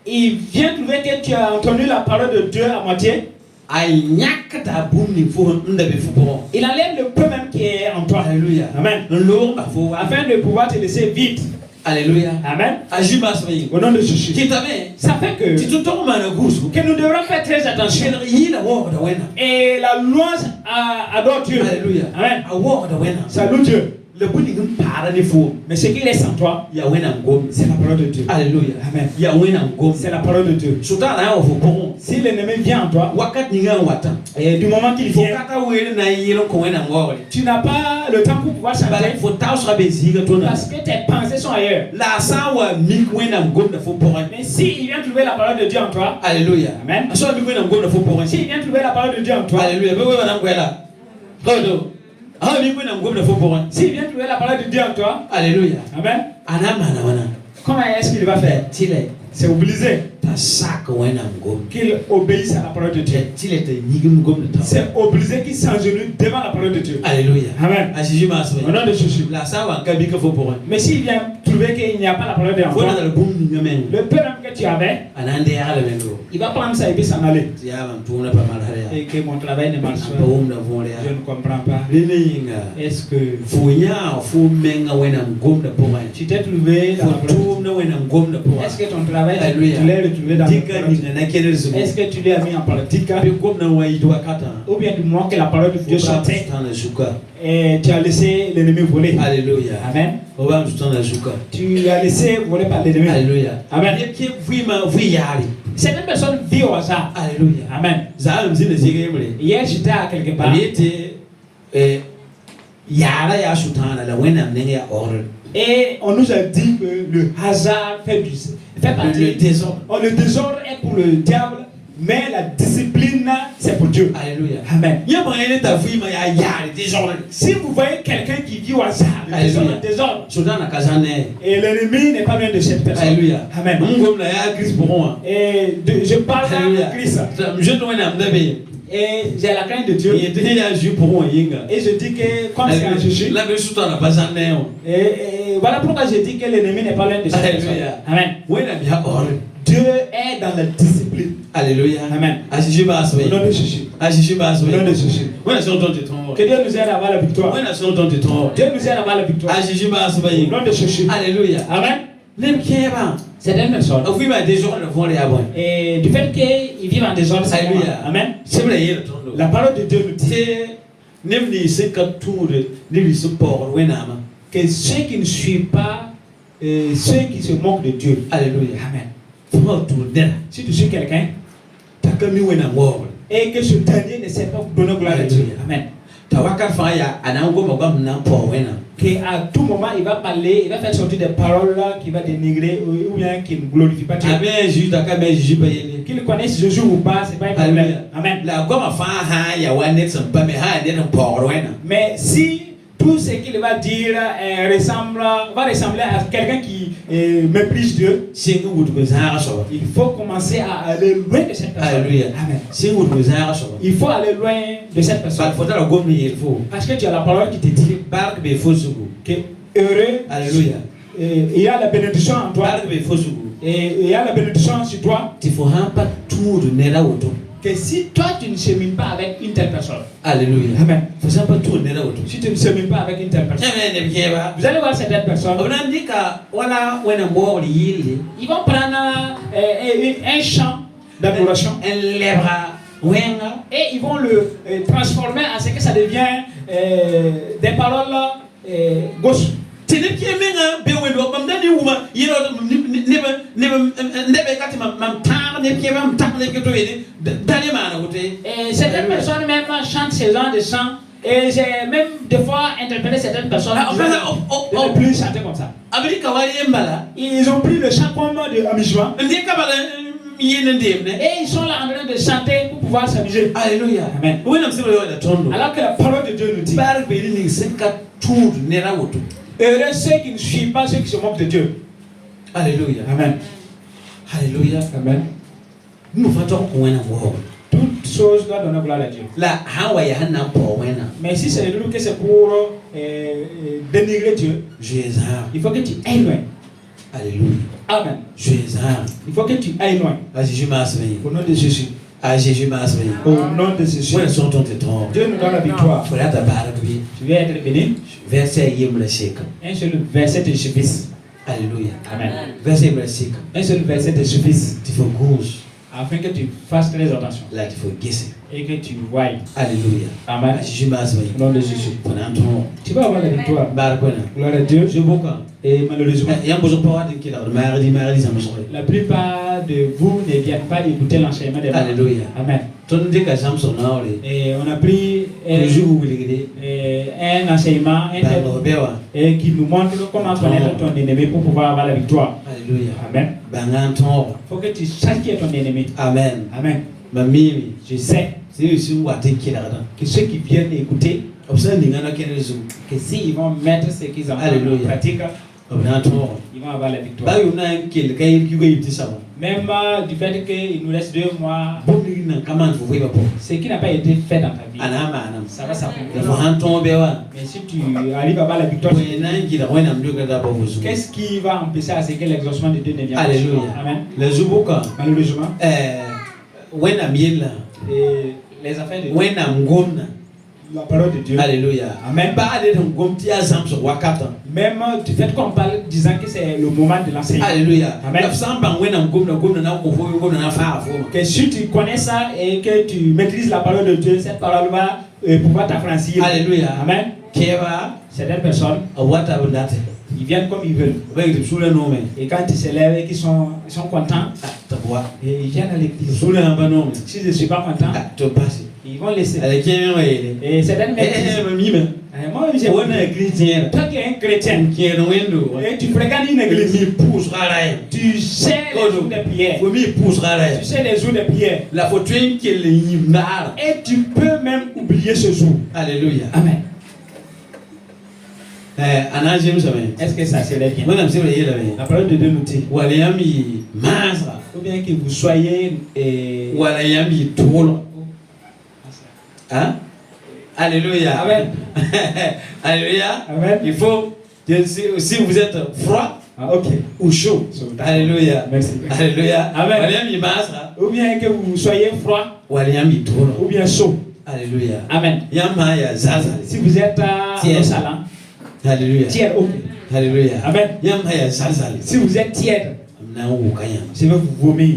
[SPEAKER 1] il vient trouver que tu as entendu la parole de Dieu à moitié.
[SPEAKER 2] ay nyakata bumni fo ndabe fu bon.
[SPEAKER 1] Il enlève le peu même qui est en toi.
[SPEAKER 2] Alléluia.
[SPEAKER 1] Amen.
[SPEAKER 2] Lo ba fo
[SPEAKER 1] Afin de pouvoir te laisser vide.
[SPEAKER 2] Alléluia.
[SPEAKER 1] Amen.
[SPEAKER 2] Ajuba soyi.
[SPEAKER 1] Au nom de Jésus.
[SPEAKER 2] Qui t'avait?
[SPEAKER 1] Ça fait que
[SPEAKER 2] Tu te mana gusu.
[SPEAKER 1] que nous devrons faire très attention.
[SPEAKER 2] Yi la wo da wena.
[SPEAKER 1] Et la louange adore Dieu.
[SPEAKER 2] Alléluia.
[SPEAKER 1] Amen.
[SPEAKER 2] A wo da wena.
[SPEAKER 1] Salue Dieu.
[SPEAKER 2] Le buni ngum para ni fo.
[SPEAKER 1] Mais ce qui reste en toi,
[SPEAKER 2] Ya wena ngom.
[SPEAKER 1] c'est la parole de Dieu.
[SPEAKER 2] Alléluia.
[SPEAKER 1] Amen.
[SPEAKER 2] Ya wena ngom.
[SPEAKER 1] C'est la parole de Dieu.
[SPEAKER 2] Sota na wo fo bon.
[SPEAKER 1] Si l'ennemi vient en toi,
[SPEAKER 2] Wakat ni nga watan.
[SPEAKER 1] et du moment qu'il
[SPEAKER 2] Fo
[SPEAKER 1] vient,
[SPEAKER 2] kata wele na yelo ko wena ngore.
[SPEAKER 1] tu n'as pas le temps pour pouvoir
[SPEAKER 2] Bala
[SPEAKER 1] chanter
[SPEAKER 2] fo taw sra beziga to na.
[SPEAKER 1] parce que tes pensées sont ailleurs.
[SPEAKER 2] La sa wa mi wena ngom na fo bon.
[SPEAKER 1] Mais s'il vient trouver la parole de Dieu en toi,
[SPEAKER 2] Alléluia.
[SPEAKER 1] Amen.
[SPEAKER 2] Aso mi wena ngom na fo bon.
[SPEAKER 1] S'il vient trouver la parole de Dieu en toi,
[SPEAKER 2] Alléluia. Be wena ngwela. Kodo. Ah mi wena ngom na fo bon.
[SPEAKER 1] s'il vient trouver la parole de Dieu en toi,
[SPEAKER 2] Alléluia.
[SPEAKER 1] Amen.
[SPEAKER 2] Ana mana wana.
[SPEAKER 1] Comment est-ce qu'il va faire?
[SPEAKER 2] Tile.
[SPEAKER 1] C'est obligé
[SPEAKER 2] Ta sak wena ngom.
[SPEAKER 1] qu'il obéisse à la parole de Dieu.
[SPEAKER 2] Tile te nyigum ngom na ta.
[SPEAKER 1] C'est obligé qu'il s'agenouille devant la parole de Dieu.
[SPEAKER 2] Alléluia.
[SPEAKER 1] Amen.
[SPEAKER 2] Ajiji ma so.
[SPEAKER 1] Au nom de Jésus.
[SPEAKER 2] La sa wa ngabi ka fo bon.
[SPEAKER 1] Mais s'il vient trouver qu'il n'y a pas la parole de Dieu en
[SPEAKER 2] Fo na
[SPEAKER 1] toi,
[SPEAKER 2] da bum ni ngamen.
[SPEAKER 1] le peu même que tu avais,
[SPEAKER 2] Anande ya la mendo.
[SPEAKER 1] il va prendre ça et puis s'en aller.
[SPEAKER 2] Ya mam tuna pa mal hare ya.
[SPEAKER 1] Et que mon travail ne marche
[SPEAKER 2] Pa
[SPEAKER 1] pas.
[SPEAKER 2] um na vole
[SPEAKER 1] Je
[SPEAKER 2] ya.
[SPEAKER 1] ne comprends pas.
[SPEAKER 2] Lele yinga.
[SPEAKER 1] Est-ce que
[SPEAKER 2] Funya fu menga wena ngom na bon.
[SPEAKER 1] tu t'es trouvé dans la parole de Dieu?
[SPEAKER 2] Fu na wena ngom na bon.
[SPEAKER 1] Est-ce que ton travail,
[SPEAKER 2] Alléluia.
[SPEAKER 1] tu l'as retrouvé dans la
[SPEAKER 2] Dika
[SPEAKER 1] parole de Dieu?
[SPEAKER 2] ni na kene zugo.
[SPEAKER 1] Est-ce que tu l'as mis en pratique?
[SPEAKER 2] Be ngom na wa idwa kata.
[SPEAKER 1] Ou bien du moment que la parole de Dieu chantait
[SPEAKER 2] Tana zuka.
[SPEAKER 1] et tu as laissé l'ennemi voler?
[SPEAKER 2] Alléluia.
[SPEAKER 1] Amen.
[SPEAKER 2] Oba mtana zuka.
[SPEAKER 1] Tu as laissé voler par l'ennemi.
[SPEAKER 2] Alléluia.
[SPEAKER 1] Amen.
[SPEAKER 2] Yeke vuima vuyari.
[SPEAKER 1] Certaines personnes vivent au hasard.
[SPEAKER 2] Alléluia.
[SPEAKER 1] Amen.
[SPEAKER 2] Za mzine zige yemle.
[SPEAKER 1] Hier, j'étais à quelque part
[SPEAKER 2] Yete yara ya sutana la wena mnenge ya order.
[SPEAKER 1] et on nous a dit que le hasard fait partie.
[SPEAKER 2] Le désordre.
[SPEAKER 1] Oh, le désordre est pour le diable, mais la discipline, c'est pour Dieu.
[SPEAKER 2] Alléluia.
[SPEAKER 1] Amen.
[SPEAKER 2] Yema yene ta vuima ya yari désordre.
[SPEAKER 1] Si vous voyez quelqu'un qui vit au hasard, le
[SPEAKER 2] Alléluia.
[SPEAKER 1] désordre,
[SPEAKER 2] Sutana kazane.
[SPEAKER 1] et l'ennemi n'est pas loin de cette personne.
[SPEAKER 2] Alléluia.
[SPEAKER 1] Amen.
[SPEAKER 2] Ngom la ya Christ boron.
[SPEAKER 1] Et je parle
[SPEAKER 2] Alléluia.
[SPEAKER 1] de Christ.
[SPEAKER 2] Je te wena mdabe.
[SPEAKER 1] Et j'ai la crainte de Dieu.
[SPEAKER 2] Yete ya ju boron yinga.
[SPEAKER 1] Et je dis que, comme c'est en Jésus,
[SPEAKER 2] La be sutana bazane.
[SPEAKER 1] et voilà pourquoi je dis que l'ennemi n'est pas loin de cette personne.
[SPEAKER 2] Alléluia.
[SPEAKER 1] Amen.
[SPEAKER 2] Wena ya order.
[SPEAKER 1] Dieu est dans la discipline.
[SPEAKER 2] Alléluia.
[SPEAKER 1] Amen.
[SPEAKER 2] Ajiji ba aswe.
[SPEAKER 1] Au nom de Jésus.
[SPEAKER 2] Ajiji ba aswe.
[SPEAKER 1] Au nom de Jésus.
[SPEAKER 2] Wena son ton téton.
[SPEAKER 1] Que Dieu nous aide à avoir la victoire.
[SPEAKER 2] Wena son ton téton.
[SPEAKER 1] Dieu nous aide à avoir la victoire.
[SPEAKER 2] Ajiji ba aswe.
[SPEAKER 1] Au nom de Jésus.
[SPEAKER 2] Alléluia.
[SPEAKER 1] Amen.
[SPEAKER 2] Nem keba.
[SPEAKER 1] C'est une personne.
[SPEAKER 2] Au film des jours le voler avant.
[SPEAKER 1] Et du fait qu'ils vivent en désordre, c'est
[SPEAKER 2] Alléluia.
[SPEAKER 1] Amen.
[SPEAKER 2] C'est vrai il tondo.
[SPEAKER 1] La parole de Dieu nous dit
[SPEAKER 2] Nem ni se ka tour ni li support wenama.
[SPEAKER 1] que ceux qui ne suivent pas, ceux qui se moquent de Dieu.
[SPEAKER 2] Alléluia.
[SPEAKER 1] Amen.
[SPEAKER 2] Faut tourner.
[SPEAKER 1] Si tu suis quelqu'un
[SPEAKER 2] Takami wena ngor.
[SPEAKER 1] et que ce dernier ne sait pas donner gloire à Dieu. Amen.
[SPEAKER 2] Tawaka fa ya anango magam na po wena.
[SPEAKER 1] Qu'à tout moment, il va parler, il va faire sortir des paroles là qui va dénigrer ou bien qui ne glorifient pas Dieu.
[SPEAKER 2] Amen juste takame jiji bayene.
[SPEAKER 1] Qu'ils connaissent Jésus ou pas, c'est pas un problème.
[SPEAKER 2] Alléluia.
[SPEAKER 1] Amen.
[SPEAKER 2] La goma fa ha ya wanet sam pa me ha de po wena.
[SPEAKER 1] Mais si tout ce qu'il va dire va ressembler à quelqu'un qui méprise Dieu,
[SPEAKER 2] Singu wutu bezara so.
[SPEAKER 1] il faut commencer à aller loin de cette personne.
[SPEAKER 2] Alléluia.
[SPEAKER 1] Amen.
[SPEAKER 2] Singu wutu bezara so.
[SPEAKER 1] Il faut aller loin de cette personne.
[SPEAKER 2] Ba fota la gomni il faut.
[SPEAKER 1] Parce que tu as la parole qui te dit
[SPEAKER 2] Bark be fosugu.
[SPEAKER 1] que heureux,
[SPEAKER 2] Alléluia.
[SPEAKER 1] il y a la bénédiction en toi,
[SPEAKER 2] Bark be fosugu.
[SPEAKER 1] et il y a la bénédiction sur toi,
[SPEAKER 2] Il faut hampa tour nera woto.
[SPEAKER 1] que si toi tu ne chemines pas avec une telle personne,
[SPEAKER 2] Alléluia.
[SPEAKER 1] Amen.
[SPEAKER 2] Faut hampa tour nera woto.
[SPEAKER 1] Si tu ne chemines pas avec une telle personne,
[SPEAKER 2] Amen ne bieba.
[SPEAKER 1] vous allez voir certaines personnes,
[SPEAKER 2] Onandika wala wena mbo yili.
[SPEAKER 1] ils vont prendre un chant d'adoration
[SPEAKER 2] En lebra wenga.
[SPEAKER 1] et ils vont le transformer en ce que ça devient des paroles gauche.
[SPEAKER 2] Tene menga be wendo bamdani wuma yiro nebe kati mam tar ne kieba mam tar ne keto yede dali mana wote.
[SPEAKER 1] Et certaines personnes même chantent ce genre de chant. Et j'ai même des fois interpellé certaines personnes de ne plus chanter comme ça.
[SPEAKER 2] Amerika wali mbala.
[SPEAKER 1] Ils ont pris le chant comme de amusement.
[SPEAKER 2] Ndeka bala yene ndemne.
[SPEAKER 1] Et ils sont là en train de chanter pour pouvoir s'amuser.
[SPEAKER 2] Alléluia.
[SPEAKER 1] Amen.
[SPEAKER 2] Wena msimo yo da tondo.
[SPEAKER 1] Alors que la parole de Dieu nous dit
[SPEAKER 2] Bar be ni senka tour nera woto.
[SPEAKER 1] heureux ceux qui ne suivent pas ceux qui se moquent de Dieu.
[SPEAKER 2] Alléluia.
[SPEAKER 1] Amen.
[SPEAKER 2] Alléluia.
[SPEAKER 1] Amen.
[SPEAKER 2] Nous fatons qu'on ait un mot.
[SPEAKER 1] Toute chose doit donner gloire à Dieu.
[SPEAKER 2] La Hawaii a un pour wena.
[SPEAKER 1] Mais si c'est que c'est pour dénigrer Dieu,
[SPEAKER 2] Jésus.
[SPEAKER 1] il faut que tu ailles loin.
[SPEAKER 2] Alléluia.
[SPEAKER 1] Amen.
[SPEAKER 2] Jésus.
[SPEAKER 1] Il faut que tu ailles loin.
[SPEAKER 2] Vas-y, je m'assois.
[SPEAKER 1] Au nom de Jésus.
[SPEAKER 2] À Jésus m'a assuré.
[SPEAKER 1] Au nom de Jésus.
[SPEAKER 2] Moi, sont ton tétron.
[SPEAKER 1] Dieu nous donne la victoire.
[SPEAKER 2] Faut la tabarre lui.
[SPEAKER 1] Tu veux être béni.
[SPEAKER 2] Verset yem le sek.
[SPEAKER 1] Un seul verset te suffit.
[SPEAKER 2] Alléluia.
[SPEAKER 1] Amen.
[SPEAKER 2] Verset yem le sek.
[SPEAKER 1] Un seul verset te suffit.
[SPEAKER 2] Tu faut gauche.
[SPEAKER 1] Afin que tu fasses très attention.
[SPEAKER 2] Là, tu faut guesser.
[SPEAKER 1] Et que tu voies.
[SPEAKER 2] Alléluia.
[SPEAKER 1] Amen.
[SPEAKER 2] À Jésus m'a assuré.
[SPEAKER 1] Au nom de Jésus.
[SPEAKER 2] Pour un tron.
[SPEAKER 1] Tu vas avoir la victoire.
[SPEAKER 2] Barquena.
[SPEAKER 1] Gloire à Dieu.
[SPEAKER 2] Je beaucoup.
[SPEAKER 1] Et malheureusement,
[SPEAKER 2] Il y a un besoin de qui là. Marie, ça me sauve.
[SPEAKER 1] la plupart de vous ne viennent pas écouter l'enseignement des
[SPEAKER 2] Alléluia.
[SPEAKER 1] Amen.
[SPEAKER 2] Ton dit que ça me sauve là.
[SPEAKER 1] Et on a pris
[SPEAKER 2] Le jour où vous voulez.
[SPEAKER 1] un enseignement et qui nous montre comment connaître ton ennemi pour pouvoir avoir la victoire.
[SPEAKER 2] Alléluia.
[SPEAKER 1] Amen.
[SPEAKER 2] Il
[SPEAKER 1] faut que tu saches qui est ton ennemi.
[SPEAKER 2] Amen.
[SPEAKER 1] Amen.
[SPEAKER 2] Mamie,
[SPEAKER 1] Je sais
[SPEAKER 2] c'est aussi où tu qui là.
[SPEAKER 1] que ceux qui viennent écouter,
[SPEAKER 2] Que
[SPEAKER 1] que s'ils vont mettre ce qu'ils ont en pratique, ils vont avoir la victoire. Même du fait qu'il nous reste 2 mois, ce qui n'a pas été fait dans ta vie, ça va s'accomplir. Mais si tu arrives à avoir la victoire, qu'est-ce qui va empêcher à ce que l'exaucement de Dieu ne vienne pas?
[SPEAKER 2] Alléluia.
[SPEAKER 1] Amen.
[SPEAKER 2] Malheureusement,
[SPEAKER 1] les affaires de Dieu, la parole de Dieu.
[SPEAKER 2] Alléluia.
[SPEAKER 1] Amen. Même du fait qu'on parle disant que c'est le moment de l'enseignement.
[SPEAKER 2] Alléluia.
[SPEAKER 1] Amen. Que si tu connais ça et que tu maîtrises la parole de Dieu, cette parole va pouvoir t'affranchir.
[SPEAKER 2] Alléluia.
[SPEAKER 1] Amen. Certaines personnes, ils viennent comme ils veulent. Et quand ils s'élèvent et qu'ils sont contents, et ils viennent à l'église. Si je ne suis pas content, ils vont laisser. Et certaines disent, moi j'ai toi qui es un chrétien et tu fréquentes une église, tu sais les jours de prière, tu sais les jours de prière, et tu peux même oublier ce jour.
[SPEAKER 2] Alléluia.
[SPEAKER 1] Amen. Est-ce que ça serait bien? La parole de Dieu nous dit, ou bien que vous soyez
[SPEAKER 2] hein? Alléluia.
[SPEAKER 1] Amen.
[SPEAKER 2] Alléluia.
[SPEAKER 1] Amen.
[SPEAKER 2] Il faut, si vous êtes froid ou chaud. Alléluia.
[SPEAKER 1] Merci.
[SPEAKER 2] Alléluia.
[SPEAKER 1] Amen. Ou bien que vous soyez froid ou bien chaud.
[SPEAKER 2] Alléluia.
[SPEAKER 1] Amen. Si vous êtes nonchalant,
[SPEAKER 2] Alléluia.
[SPEAKER 1] tiède, ok.
[SPEAKER 2] Alléluia.
[SPEAKER 1] Amen. Si vous êtes tiède, je vais vous vomir.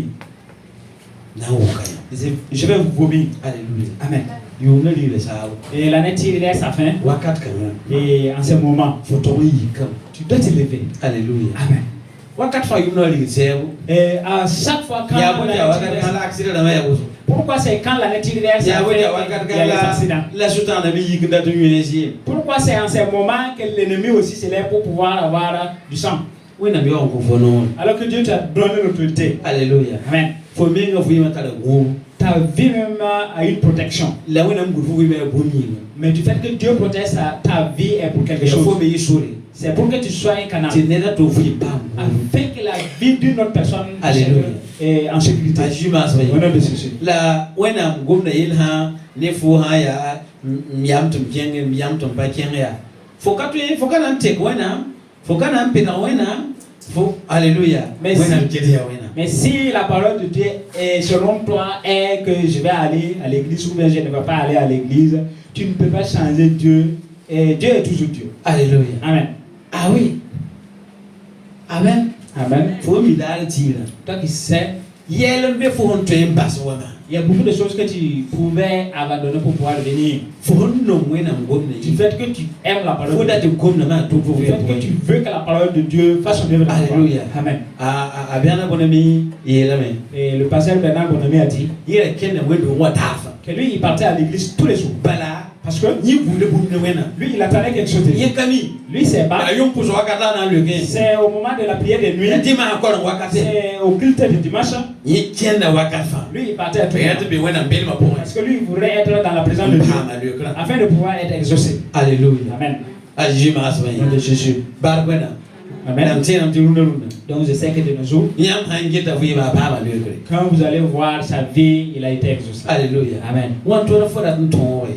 [SPEAKER 1] Je vais vous vomir.
[SPEAKER 2] Alléluia.
[SPEAKER 1] Amen.
[SPEAKER 2] Et
[SPEAKER 1] Et l'année tire à sa fin. Et en ce moment, tu dois te lever.
[SPEAKER 2] Alléluia.
[SPEAKER 1] Amen. Et à chaque fois quand pourquoi c'est quand l'année tire à sa fin, il y a les accidents? Pourquoi c'est en ce moment que l'ennemi aussi se lève pour pouvoir avoir du sang? Alors que Dieu t'a donné l'autorité.
[SPEAKER 2] Alléluia.
[SPEAKER 1] Amen. Ta vie même a une protection. Mais du fait que Dieu protège ta vie est pour quelque chose. C'est pour que tu sois un canal. Afin que la vie d'une autre personne est en sécurité. Au nom de Jésus.
[SPEAKER 2] Alléluia.
[SPEAKER 1] Mais si la parole de Dieu est selon toi est que je vais aller à l'église ou bien je ne vais pas aller à l'église, tu ne peux pas changer Dieu. Et Dieu est toujours Dieu.
[SPEAKER 2] Alléluia.
[SPEAKER 1] Amen.
[SPEAKER 2] Ah oui. Amen.
[SPEAKER 1] Amen.
[SPEAKER 2] Faut me dire.
[SPEAKER 1] Toi qui sais,
[SPEAKER 2] il y a
[SPEAKER 1] beaucoup de choses que tu pouvais abandonner pour pouvoir venir. Du fait que tu aimes la parole de Dieu. Du fait que tu veux que la parole de Dieu fasse son œuvre.
[SPEAKER 2] Alléluia.
[SPEAKER 1] Amen.
[SPEAKER 2] Et
[SPEAKER 1] le pasteur Bernard Bonami a dit que lui, il partait à l'église tous les jours. Parce que lui, il attendait quelque chose de lui. Lui, c'est pas. C'est au moment de la prière de nuit. C'est au culte de dimanche. Lui, il partait à tout le temps. Parce que lui, il voudrait être dans la présence de Dieu afin de pouvoir être exaucé.
[SPEAKER 2] Alléluia.
[SPEAKER 1] Amen.
[SPEAKER 2] Nom de Jésus.
[SPEAKER 1] Amen. Donc je sais que de nos jours, quand vous allez voir sa vie, il a été exaucé.
[SPEAKER 2] Alléluia.
[SPEAKER 1] Amen.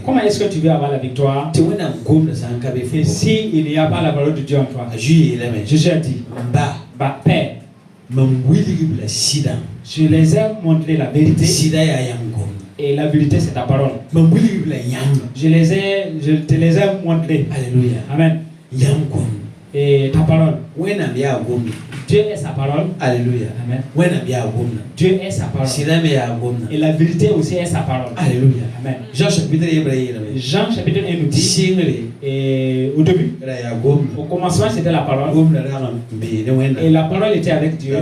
[SPEAKER 1] Comment est-ce que tu veux avoir la victoire? Et si il n'y a pas la parole de Dieu en toi? Jésus a dit, Père,
[SPEAKER 2] Mambwili sida.
[SPEAKER 1] Je les ai montré la vérité.
[SPEAKER 2] Sida ya yango.
[SPEAKER 1] Et la vérité, c'est ta parole.
[SPEAKER 2] Mambwili yango.
[SPEAKER 1] Je te les ai montrés.
[SPEAKER 2] Alléluia.
[SPEAKER 1] Amen.
[SPEAKER 2] Yango.
[SPEAKER 1] Et ta parole.
[SPEAKER 2] Wena biya gomna.
[SPEAKER 1] Dieu est sa parole.
[SPEAKER 2] Alléluia.
[SPEAKER 1] Amen.
[SPEAKER 2] Wena biya gomna.
[SPEAKER 1] Dieu est sa parole.
[SPEAKER 2] Sida biya gomna.
[SPEAKER 1] Et la vérité aussi est sa parole.
[SPEAKER 2] Alléluia.
[SPEAKER 1] Amen.
[SPEAKER 2] Jean chapitre Ibrahim.
[SPEAKER 1] Jean chapitre 1 nous dit. Et au début, au commencement, c'était la parole. Et la parole était avec Dieu.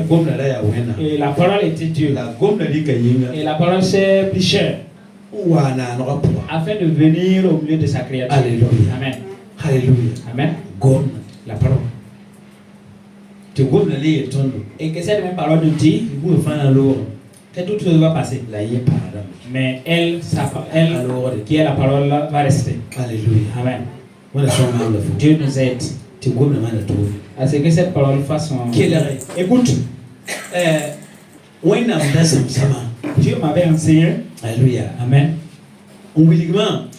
[SPEAKER 1] Et la parole était Dieu. Et la parole s'est plus chère afin de venir au milieu de sa créature.
[SPEAKER 2] Alléluia.
[SPEAKER 1] Amen.
[SPEAKER 2] Alléluia.
[SPEAKER 1] Amen. La parole. Et que cette même parole nous dit que tout va passer. Mais elle qui est la parole va rester.
[SPEAKER 2] Alléluia.
[SPEAKER 1] Amen. Dieu nous aide à ce que cette parole fasse son... Écoute. Dieu m'avait enseigné.
[SPEAKER 2] Alléluia.
[SPEAKER 1] Amen.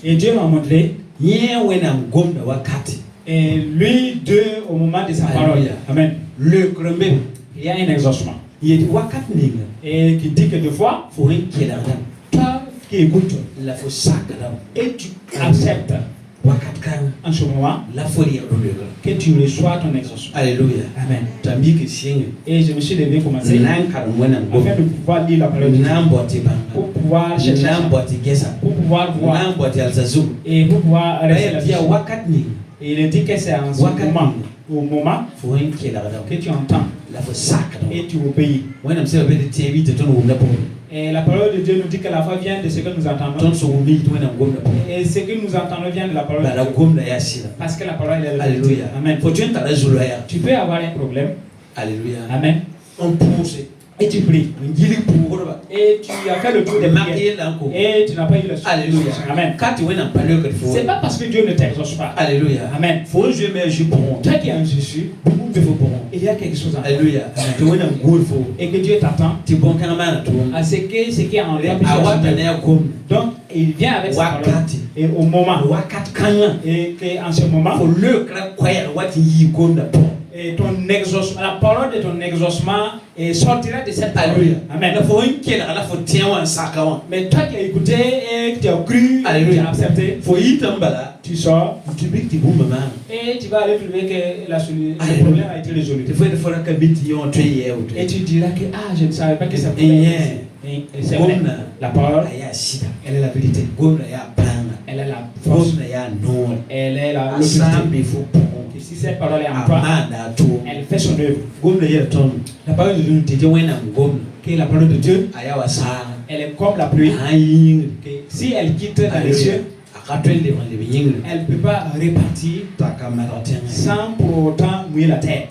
[SPEAKER 1] Et Dieu m'a montré. Et lui, Dieu, au moment de sa parole. Amen. Il y a un exaucement. Et qui dit que des fois, toi qui écoutes, et tu acceptes en ce moment que tu reçois ton exaucement.
[SPEAKER 2] Alléluia.
[SPEAKER 1] Amen. Et je me suis levé commencer afin de pouvoir lire la parole de Dieu, pour pouvoir chercher, pour pouvoir voir et pour pouvoir rester là. Et il dit que c'est en ce moment, au moment que tu entends et tu obéis. Et la parole de Dieu nous dit que la foi vient de ce que nous entendons. Et ce que nous entendons vient de la parole de Dieu. Parce que la parole est la vérité. Amen. Tu peux avoir un problème.
[SPEAKER 2] Alléluia.
[SPEAKER 1] Amen. Et tu pries. Et tu as fait le tour des prières. Et tu n'as pas eu le succès.
[SPEAKER 2] Alléluia.
[SPEAKER 1] Amen. C'est pas parce que Dieu ne t'exauce pas.
[SPEAKER 2] Alléluia.
[SPEAKER 1] Amen. Toi qui es en Jésus, il y a quelque chose en toi.
[SPEAKER 2] Alléluia.
[SPEAKER 1] Et que Dieu t'attend à ce qui est en toi. Donc, il vient avec sa parole. Et au moment, et qu'en ce moment, et ton exaucement, la parole de ton exaucement sortira de cette parole. Amen. Mais toi qui as écouté et qui as cru, qui as accepté, tu sors et tu vas aller trouver que le problème a été résolu. Et tu diras que je ne savais pas que ça pouvait être. C'est vrai. La parole, elle est la vérité. Elle est la force. Elle est l'autorité. Et si cette parole est en toi, elle fait son œuvre. La parole de Dieu nous dit que la parole de Dieu, elle est comme la pluie. Si elle quitte dans les cieux, elle ne peut pas repartir sans pour autant mouiller la terre.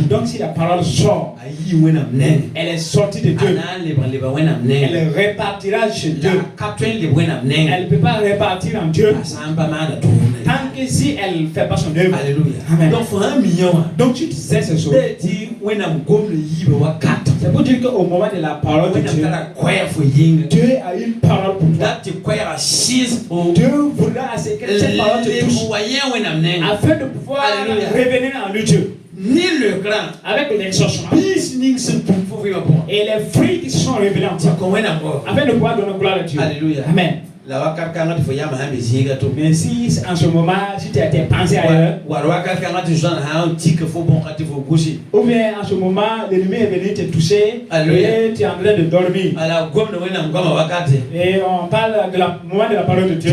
[SPEAKER 1] Donc si la parole sort, elle est sortie de Dieu. Elle repartira chez Dieu. Elle ne peut pas repartir en Dieu tant que si elle ne fait pas son œuvre. Amen. Donc tu sais ce soir. C'est pour dire qu'au moment de la parole de Dieu, Dieu a une parole pour toi. Dieu voudra à ce que cette parole te touche afin de pouvoir revenir en lui Dieu. Avec l'exaucement et les fruits qui se sont révélés en toi afin de pouvoir donner gloire à Dieu.
[SPEAKER 2] Alléluia.
[SPEAKER 1] Amen. Mais si en ce moment, si tu as été pensé ailleurs, ou bien en ce moment, l'ennemi est venu te toucher et tu es en train de dormir. Et on parle de la moment de la parole de Dieu.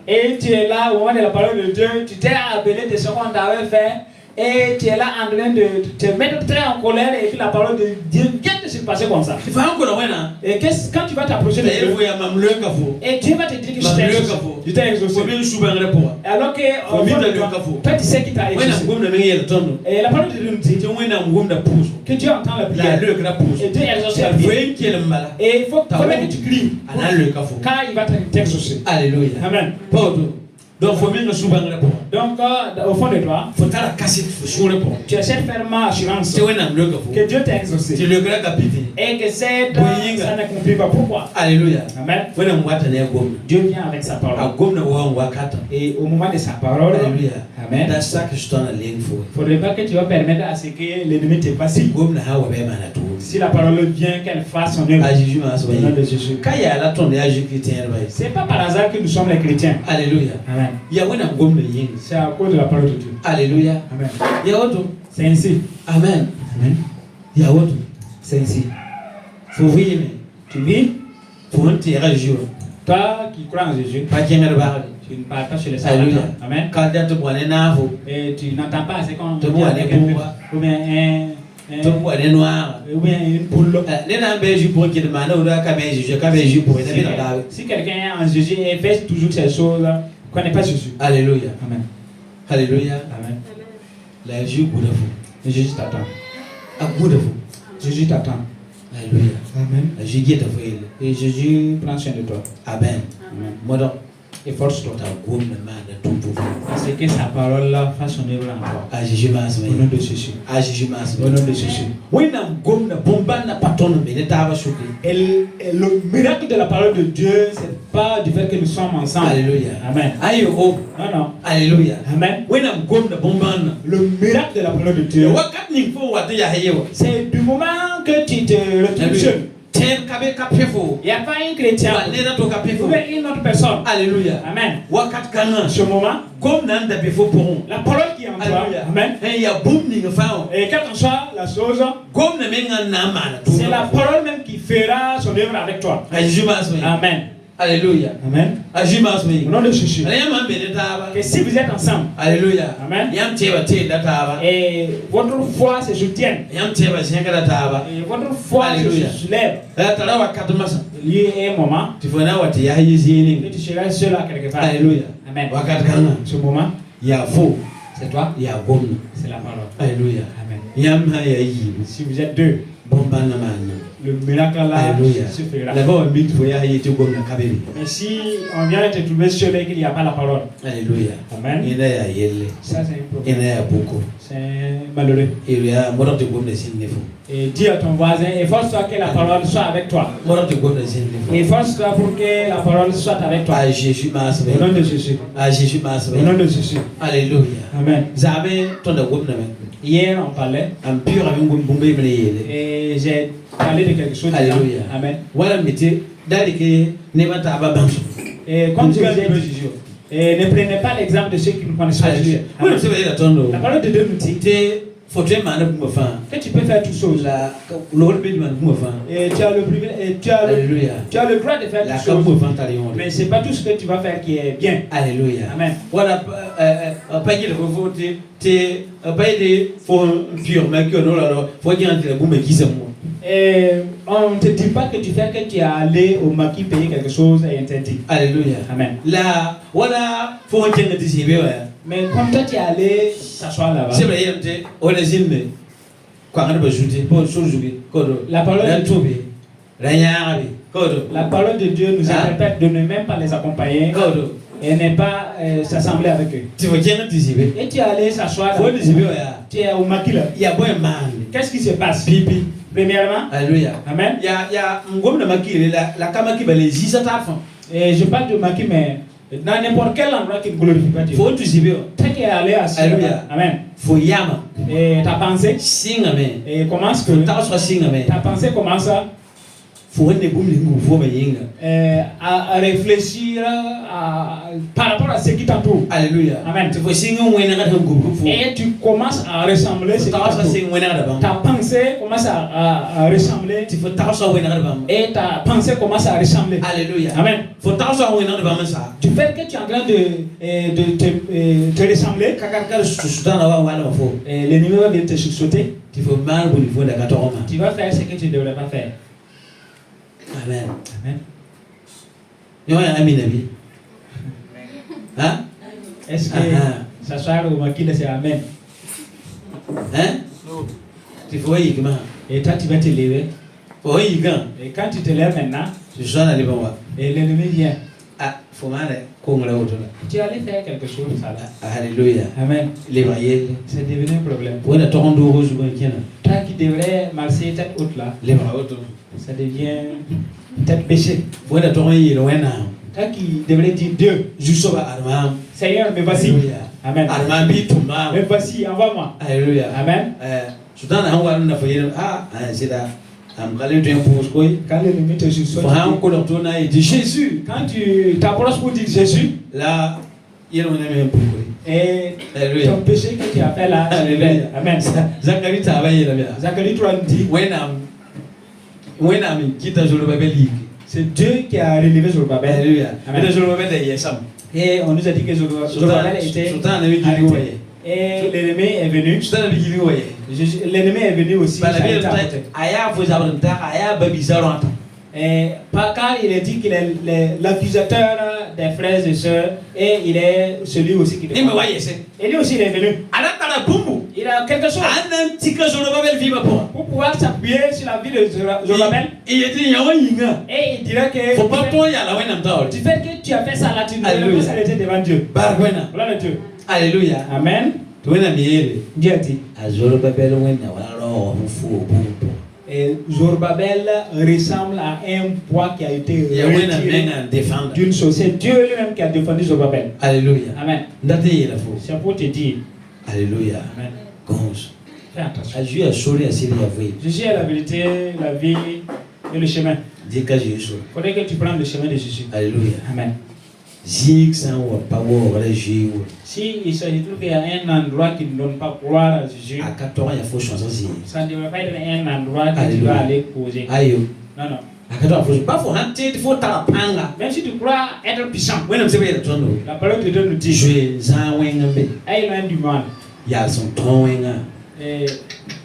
[SPEAKER 1] Et tu es là au moment de la parole de Dieu, tu t'es appelé de ce qu'on t'avait fait. Et tu es là en train de te mettre très en colère et puis la parole de Dieu vient de se passer comme ça. Et quand tu vas t'approcher de Dieu, et Dieu va te dire que je t'ai exaucé. Alors que toi tu sais qu'il t'a exaucé. Et la parole de Dieu nous dit que Dieu entend la prière. Et Dieu exauce la prière. Et il faut que tu cries quand il va t'exaucer.
[SPEAKER 2] Alléluia.
[SPEAKER 1] Amen.
[SPEAKER 2] Donc faut bien souvent répondre.
[SPEAKER 1] Donc, au fond de toi,
[SPEAKER 2] Faut t'as la casser, faut souvent répondre.
[SPEAKER 1] tu as cette ferme assurance
[SPEAKER 2] C'est un homme
[SPEAKER 1] que Dieu t'a exaucé
[SPEAKER 2] c'est le grand capitaine.
[SPEAKER 1] et que cette
[SPEAKER 2] Oui.
[SPEAKER 1] ça n'accomplit pas. Pourquoi?
[SPEAKER 2] Alléluia.
[SPEAKER 1] Amen.
[SPEAKER 2] Voilà moi t'as gomme.
[SPEAKER 1] Dieu vient avec sa
[SPEAKER 2] A
[SPEAKER 1] parole.
[SPEAKER 2] gomme na wa wakata.
[SPEAKER 1] Et au moment de sa parole,
[SPEAKER 2] Alléluia.
[SPEAKER 1] Amen.
[SPEAKER 2] That's ça que je t'en ai ligne pour.
[SPEAKER 1] Il ne faudrait pas que tu vas permettre à ce que l'ennemi te fasse.
[SPEAKER 2] Gomme na hawa be mana tout.
[SPEAKER 1] Si la parole vient, qu'elle fasse son œuvre.
[SPEAKER 2] A Jésus m'a
[SPEAKER 1] Au nom de
[SPEAKER 2] sauvé.
[SPEAKER 1] Jésus.
[SPEAKER 2] Quand il y a la tonne de Jésus chrétien là.
[SPEAKER 1] Ce n'est pas par hasard que nous sommes les chrétiens.
[SPEAKER 2] Alléluia.
[SPEAKER 1] Amen.
[SPEAKER 2] Il y a una gomme na ying.
[SPEAKER 1] C'est à cause de la parole de Dieu.
[SPEAKER 2] Alléluia.
[SPEAKER 1] Amen.
[SPEAKER 2] Il y a autre.
[SPEAKER 1] C'est ainsi.
[SPEAKER 2] Amen.
[SPEAKER 1] Amen.
[SPEAKER 2] Il y a autre.
[SPEAKER 1] C'est ainsi.
[SPEAKER 2] Faut vivre.
[SPEAKER 1] Tu vis,
[SPEAKER 2] Faut un tirer jour.
[SPEAKER 1] toi qui crois en Jésus,
[SPEAKER 2] Pas qu'il me parle.
[SPEAKER 1] tu ne parles pas sur les
[SPEAKER 2] Alléluia.
[SPEAKER 1] charlatans. Amen.
[SPEAKER 2] Quand tu bois les navos,
[SPEAKER 1] Et tu n'entends pas ce qu'on
[SPEAKER 2] Tu
[SPEAKER 1] dit
[SPEAKER 2] vois,
[SPEAKER 1] avec
[SPEAKER 2] les
[SPEAKER 1] un
[SPEAKER 2] boules.
[SPEAKER 1] peu- ou bien
[SPEAKER 2] tu bois les noirs.
[SPEAKER 1] ou bien une boule.
[SPEAKER 2] Les gens belges pour qui demandent ou là quand Jésus, quand Jésus pour être dans la.
[SPEAKER 1] Si quelqu'un est en Jésus et fait toujours ces choses, ne connaît pas Jésus.
[SPEAKER 2] Alléluia.
[SPEAKER 1] Amen.
[SPEAKER 2] Alléluia.
[SPEAKER 1] Amen.
[SPEAKER 2] La Jésus goûte à vous.
[SPEAKER 1] Et Jésus t'attend.
[SPEAKER 2] À goût de vous.
[SPEAKER 1] Jésus t'attend.
[SPEAKER 2] Alléluia.
[SPEAKER 1] Amen.
[SPEAKER 2] La Jésus guette à vous.
[SPEAKER 1] Et Jésus prend soin de toi.
[SPEAKER 2] Amen.
[SPEAKER 1] Amen.
[SPEAKER 2] Moi donc,
[SPEAKER 1] Efforce-toi.
[SPEAKER 2] ta gomme de main de tout pour vous.
[SPEAKER 1] Parce que sa parole là fasse son œuvre en toi.
[SPEAKER 2] À Jésus m'a
[SPEAKER 1] Au nom
[SPEAKER 2] sauvé.
[SPEAKER 1] de Jésus.
[SPEAKER 2] À Jésus m'a
[SPEAKER 1] Au
[SPEAKER 2] sauvé.
[SPEAKER 1] nom de Jésus.
[SPEAKER 2] Oui, na gomme na bomba na patron mais l'état va choquer.
[SPEAKER 1] Et le miracle de la parole de Dieu, c'est pas du fait que nous sommes ensemble.
[SPEAKER 2] Alléluia.
[SPEAKER 1] Amen.
[SPEAKER 2] Ayo oh.
[SPEAKER 1] Non, non.
[SPEAKER 2] Alléluia.
[SPEAKER 1] Amen.
[SPEAKER 2] Oui, na gomme na bomba na.
[SPEAKER 1] Le miracle de la parole de Dieu,
[SPEAKER 2] Wakat ni fo wate ya hewa.
[SPEAKER 1] c'est du moment que tu te retrouves seul.
[SPEAKER 2] Tem kabe kapefo.
[SPEAKER 1] Il n'y a pas un chrétien
[SPEAKER 2] Wa lena to
[SPEAKER 1] ou
[SPEAKER 2] kapefo.
[SPEAKER 1] bien une autre personne.
[SPEAKER 2] Alléluia.
[SPEAKER 1] Amen.
[SPEAKER 2] Wakat kana.
[SPEAKER 1] En ce moment,
[SPEAKER 2] Comme nan da befo pour.
[SPEAKER 1] la parole qui est en toi.
[SPEAKER 2] Alléluia.
[SPEAKER 1] Amen.
[SPEAKER 2] Hey ya boum ni ngafao.
[SPEAKER 1] Et quelle que soit la chose,
[SPEAKER 2] Comme na menga na mana.
[SPEAKER 1] c'est la parole même qui fera son œuvre avec toi.
[SPEAKER 2] A Jésus m'a sauvé.
[SPEAKER 1] Amen.
[SPEAKER 2] Alléluia.
[SPEAKER 1] Amen.
[SPEAKER 2] A Jésus m'a sauvé.
[SPEAKER 1] Au nom de Jésus.
[SPEAKER 2] Rien m'a béni taba.
[SPEAKER 1] Que si vous êtes ensemble,
[SPEAKER 2] Alléluia.
[SPEAKER 1] Amen.
[SPEAKER 2] Yam teba te da taba.
[SPEAKER 1] et votre foi se soutient,
[SPEAKER 2] Yam teba senga da taba.
[SPEAKER 1] et votre foi
[SPEAKER 2] Alléluia.
[SPEAKER 1] se soulève,
[SPEAKER 2] La tara wakat masa.
[SPEAKER 1] il y a un moment
[SPEAKER 2] Tu fona wate ya hayi
[SPEAKER 1] que
[SPEAKER 2] zini.
[SPEAKER 1] tu seras seul à quelque part.
[SPEAKER 2] Alléluia.
[SPEAKER 1] Amen.
[SPEAKER 2] Wakat kana.
[SPEAKER 1] Ce moment,
[SPEAKER 2] Ya fo.
[SPEAKER 1] c'est toi,
[SPEAKER 2] Ya gomme.
[SPEAKER 1] c'est la parole.
[SPEAKER 2] Alléluia.
[SPEAKER 1] Amen.
[SPEAKER 2] Yam ha ya yi.
[SPEAKER 1] Si vous êtes deux,
[SPEAKER 2] Bomba na mana.
[SPEAKER 1] le miracle là
[SPEAKER 2] Alléluia.
[SPEAKER 1] se fera.
[SPEAKER 2] Là-bas, on dit qu'il faut y aller te gomme na kabeli.
[SPEAKER 1] Mais si on vient te trouver seul et qu'il n'y a pas la parole,
[SPEAKER 2] Alléluia.
[SPEAKER 1] Amen.
[SPEAKER 2] Ina ya yelle.
[SPEAKER 1] Ça c'est un problème.
[SPEAKER 2] Ina ya boko.
[SPEAKER 1] C'est malheureux.
[SPEAKER 2] Et ya moro te gomme na sin nefo.
[SPEAKER 1] Et dis à ton voisin, efforce-toi que la parole soit avec toi.
[SPEAKER 2] Moro te gomme na sin nefo.
[SPEAKER 1] Efforce-toi pour que la parole soit avec toi.
[SPEAKER 2] A Jésus m'a sauvé.
[SPEAKER 1] Au nom de Jésus.
[SPEAKER 2] A Jésus m'a
[SPEAKER 1] Au
[SPEAKER 2] sauvé.
[SPEAKER 1] nom de Jésus.
[SPEAKER 2] Alléluia.
[SPEAKER 1] Amen.
[SPEAKER 2] Zabe ton da gomme na men.
[SPEAKER 1] Hier, on parlait
[SPEAKER 2] Am pure avec gomme bombe me yele.
[SPEAKER 1] et j'ai parlé de quelque chose.
[SPEAKER 2] Alléluia.
[SPEAKER 1] dedans. Amen.
[SPEAKER 2] Wala mete dali ke ne mata aba banso.
[SPEAKER 1] Et comme je vous ai dit, ne prenez pas l'exemple de ceux qui ne connaissent pas Jésus.
[SPEAKER 2] Alléluia. Wala
[SPEAKER 1] Amen.
[SPEAKER 2] se va ila tondo.
[SPEAKER 1] La parole de Dieu nous dit
[SPEAKER 2] Te fotre mana kuma fa.
[SPEAKER 1] que tu peux faire toutes choses.
[SPEAKER 2] La lol be man kuma fa.
[SPEAKER 1] Et tu as le privilège, et tu as
[SPEAKER 2] Alléluia.
[SPEAKER 1] le droit de faire
[SPEAKER 2] La
[SPEAKER 1] toutes choses.
[SPEAKER 2] kabu fa tali on.
[SPEAKER 1] Mais ce n'est pas tout ce que tu vas faire qui est bien.
[SPEAKER 2] Alléluia.
[SPEAKER 1] Amen.
[SPEAKER 2] Voilà, pas qu'il faut pas aider pour pure, mais que non, alors, faut dire entre les boum qui c'est moi.
[SPEAKER 1] Et on ne te dit pas que tu fais que tu es allé au maquis payer quelque chose et interdit.
[SPEAKER 2] Alléluia.
[SPEAKER 1] Amen.
[SPEAKER 2] Là, voilà, faut un tiens de d'ici,
[SPEAKER 1] Mais comme toi tu es allé s'asseoir là-bas,
[SPEAKER 2] c'est vrai, on les aime. Quand on va ajouter, pour jouer,
[SPEAKER 1] la parole
[SPEAKER 2] la
[SPEAKER 1] de
[SPEAKER 2] trouver, rien,
[SPEAKER 1] la parole de Dieu nous interpelle de ne même pas les accompagner et ne pas s'assembler avec eux.
[SPEAKER 2] tu veux tiens d'ici,
[SPEAKER 1] Et tu es allé s'asseoir
[SPEAKER 2] faut
[SPEAKER 1] là.
[SPEAKER 2] les aimer,
[SPEAKER 1] Tu es au maquis là.
[SPEAKER 2] il y a bon man.
[SPEAKER 1] Qu'est-ce qui se passe?
[SPEAKER 2] Pipi.
[SPEAKER 1] Premièrement,
[SPEAKER 2] Alléluia.
[SPEAKER 1] Amen.
[SPEAKER 2] Il y a un gomme de maquille, la kamaki va les gis à ta fin.
[SPEAKER 1] Et je parle de maquis, mais dans n'importe quel endroit qui ne glorifie pas Dieu.
[SPEAKER 2] Faut tu sais bien.
[SPEAKER 1] Tant qu'il est allé assis
[SPEAKER 2] Alléluia.
[SPEAKER 1] là-bas. Amen.
[SPEAKER 2] Faut yama.
[SPEAKER 1] Et ta pensée,
[SPEAKER 2] Singa me.
[SPEAKER 1] et comment est-ce
[SPEAKER 2] Faut
[SPEAKER 1] que
[SPEAKER 2] ta soit singa me.
[SPEAKER 1] ta pensée commence
[SPEAKER 2] Faut ne boum lingu faut me yinga.
[SPEAKER 1] à réfléchir par rapport à ce qui t'entoure.
[SPEAKER 2] Alléluia.
[SPEAKER 1] Amen.
[SPEAKER 2] Tu faut singa wena ngata ngubu faut.
[SPEAKER 1] Et tu commences à ressembler ce qui
[SPEAKER 2] Ta soit
[SPEAKER 1] t'entoure.
[SPEAKER 2] singa wena ngata bang.
[SPEAKER 1] Ta pensée commence à ressembler
[SPEAKER 2] Tu faut ta soit wena ngata bang.
[SPEAKER 1] et ta pensée commence à ressembler.
[SPEAKER 2] Alléluia.
[SPEAKER 1] Amen.
[SPEAKER 2] Faut ta soit wena ngata bang ça.
[SPEAKER 1] Du fait que tu es en train de te ressembler,
[SPEAKER 2] Kakar sutana wa wala faut.
[SPEAKER 1] l'ennemi va venir te sursauter.
[SPEAKER 2] Tu faut mal pour niveau de gatoroma.
[SPEAKER 1] Tu vas faire ce que tu ne devrais pas faire.
[SPEAKER 2] Amen.
[SPEAKER 1] Amen.
[SPEAKER 2] Yo ya ami nabi. Hein?
[SPEAKER 1] Est-ce que s'asseoir au maquis là, c'est Amen?
[SPEAKER 2] Hein? Tu faut y comment?
[SPEAKER 1] Et toi tu vas te lever.
[SPEAKER 2] Faut y quand?
[SPEAKER 1] Et quand tu te lèves maintenant,
[SPEAKER 2] Tu sois allé bon.
[SPEAKER 1] et l'ennemi vient.
[SPEAKER 2] Ah, faut mal congrès autour là.
[SPEAKER 1] Tu allais faire quelque chose, ça là.
[SPEAKER 2] Alléluia.
[SPEAKER 1] Amen.
[SPEAKER 2] Les voyelles.
[SPEAKER 1] C'est devenu un problème.
[SPEAKER 2] Ouais, la tourne d'euro je vois qu'il y en a.
[SPEAKER 1] Toi qui devrais marcher tête haute là,
[SPEAKER 2] Les bras autour.
[SPEAKER 1] ça devient tête baissée.
[SPEAKER 2] Ouais, la tourne il est loin là.
[SPEAKER 1] Toi qui devrais dire Dieu,
[SPEAKER 2] Juste sur Armand.
[SPEAKER 1] Seigneur, me voici.
[SPEAKER 2] Alléluia.
[SPEAKER 1] Amen.
[SPEAKER 2] Armand bit tout mal.
[SPEAKER 1] Me voici, envoie-moi.
[SPEAKER 2] Alléluia.
[SPEAKER 1] Amen.
[SPEAKER 2] Soudan a un na foyer c'est là. Am galé de impose quoi.
[SPEAKER 1] Quand l'ennemi te suit,
[SPEAKER 2] Faut un coup d'orton et dit Jésus.
[SPEAKER 1] quand tu t'approches pour dire Jésus,
[SPEAKER 2] Là, il en a même pour quoi.
[SPEAKER 1] et
[SPEAKER 2] Alléluia.
[SPEAKER 1] ton péché que tu as fait là, se révèle. Amen.
[SPEAKER 2] Zacharie travaille là bien.
[SPEAKER 1] Zacharie 3 nous dit,
[SPEAKER 2] When I'm kita Zorobabel ligue.
[SPEAKER 1] c'est Dieu qui a relevé Zorobabel.
[SPEAKER 2] Alléluia.
[SPEAKER 1] Amen.
[SPEAKER 2] Mais Zorobabel est yesam.
[SPEAKER 1] Et on nous a dit que Zorobabel était
[SPEAKER 2] Sultan avait dit
[SPEAKER 1] arrêté.
[SPEAKER 2] ouais.
[SPEAKER 1] Et l'ennemi est venu.
[SPEAKER 2] Sultan avait dit ouais.
[SPEAKER 1] L'ennemi est venu aussi.
[SPEAKER 2] Par la
[SPEAKER 1] ça a
[SPEAKER 2] vie
[SPEAKER 1] été arrêté.
[SPEAKER 2] aya vous abonta aya babizaranta.
[SPEAKER 1] Et car il est dit qu'il est l'accusateur des frères et sœurs et il est celui aussi qui
[SPEAKER 2] Ni me voyez c'est.
[SPEAKER 1] Et lui aussi il est venu.
[SPEAKER 2] Alata la bumbu.
[SPEAKER 1] Il a quelque chose
[SPEAKER 2] Anan tika Zorobabel viva pour.
[SPEAKER 1] pour pouvoir s'appuyer sur la vie de Zorobabel.
[SPEAKER 2] Il dit yawa yinga.
[SPEAKER 1] Et il dirait que
[SPEAKER 2] Faut pas toi ya la wena mtaol.
[SPEAKER 1] du fait que tu as fait ça là, tu ne
[SPEAKER 2] Alléluia.
[SPEAKER 1] peux pas s'arrêter devant Dieu.
[SPEAKER 2] Barwena.
[SPEAKER 1] Voilà le Dieu.
[SPEAKER 2] Alléluia.
[SPEAKER 1] Amen.
[SPEAKER 2] Tuwena miele.
[SPEAKER 1] Dieu a dit.
[SPEAKER 2] Zorobabel wena wala roho mfu obupo.
[SPEAKER 1] Et Zorobabel ressemble à un poids qui a été
[SPEAKER 2] Ya wena
[SPEAKER 1] retiré
[SPEAKER 2] menga défendre.
[SPEAKER 1] d'une chose. C'est Dieu lui-même qui a défendu Zorobabel.
[SPEAKER 2] Alléluia.
[SPEAKER 1] Amen.
[SPEAKER 2] Ndate la fo.
[SPEAKER 1] C'est pour te dire.
[SPEAKER 2] Alléluia.
[SPEAKER 1] Amen.
[SPEAKER 2] Gonze.
[SPEAKER 1] Fais attention.
[SPEAKER 2] Aju ya sori asiri ya voi.
[SPEAKER 1] Jésus est la vérité, la vie et le chemin.
[SPEAKER 2] Dika Jésus.
[SPEAKER 1] Il faudrait que tu prennes le chemin de Jésus.
[SPEAKER 2] Alléluia.
[SPEAKER 1] Amen.
[SPEAKER 2] Zik san wa pawo wala jiwo.
[SPEAKER 1] Si il s'agit qu'il y a un endroit qui ne donne pas gloire à Jésus,
[SPEAKER 2] Akatora ya fo chanson zi.
[SPEAKER 1] ça ne devrait pas être un endroit que tu
[SPEAKER 2] Alléluia.
[SPEAKER 1] vas aller poser.
[SPEAKER 2] Ayo.
[SPEAKER 1] Non, non.
[SPEAKER 2] Akatora fo pas fo hante fo tarapanga.
[SPEAKER 1] Même si tu crois être puissant,
[SPEAKER 2] Wena msebe ya tondo.
[SPEAKER 1] la parole de Dieu nous dit,
[SPEAKER 2] Jwe zan wengambe.
[SPEAKER 1] aille loin du mal.
[SPEAKER 2] Ya son ton wenga.
[SPEAKER 1] Et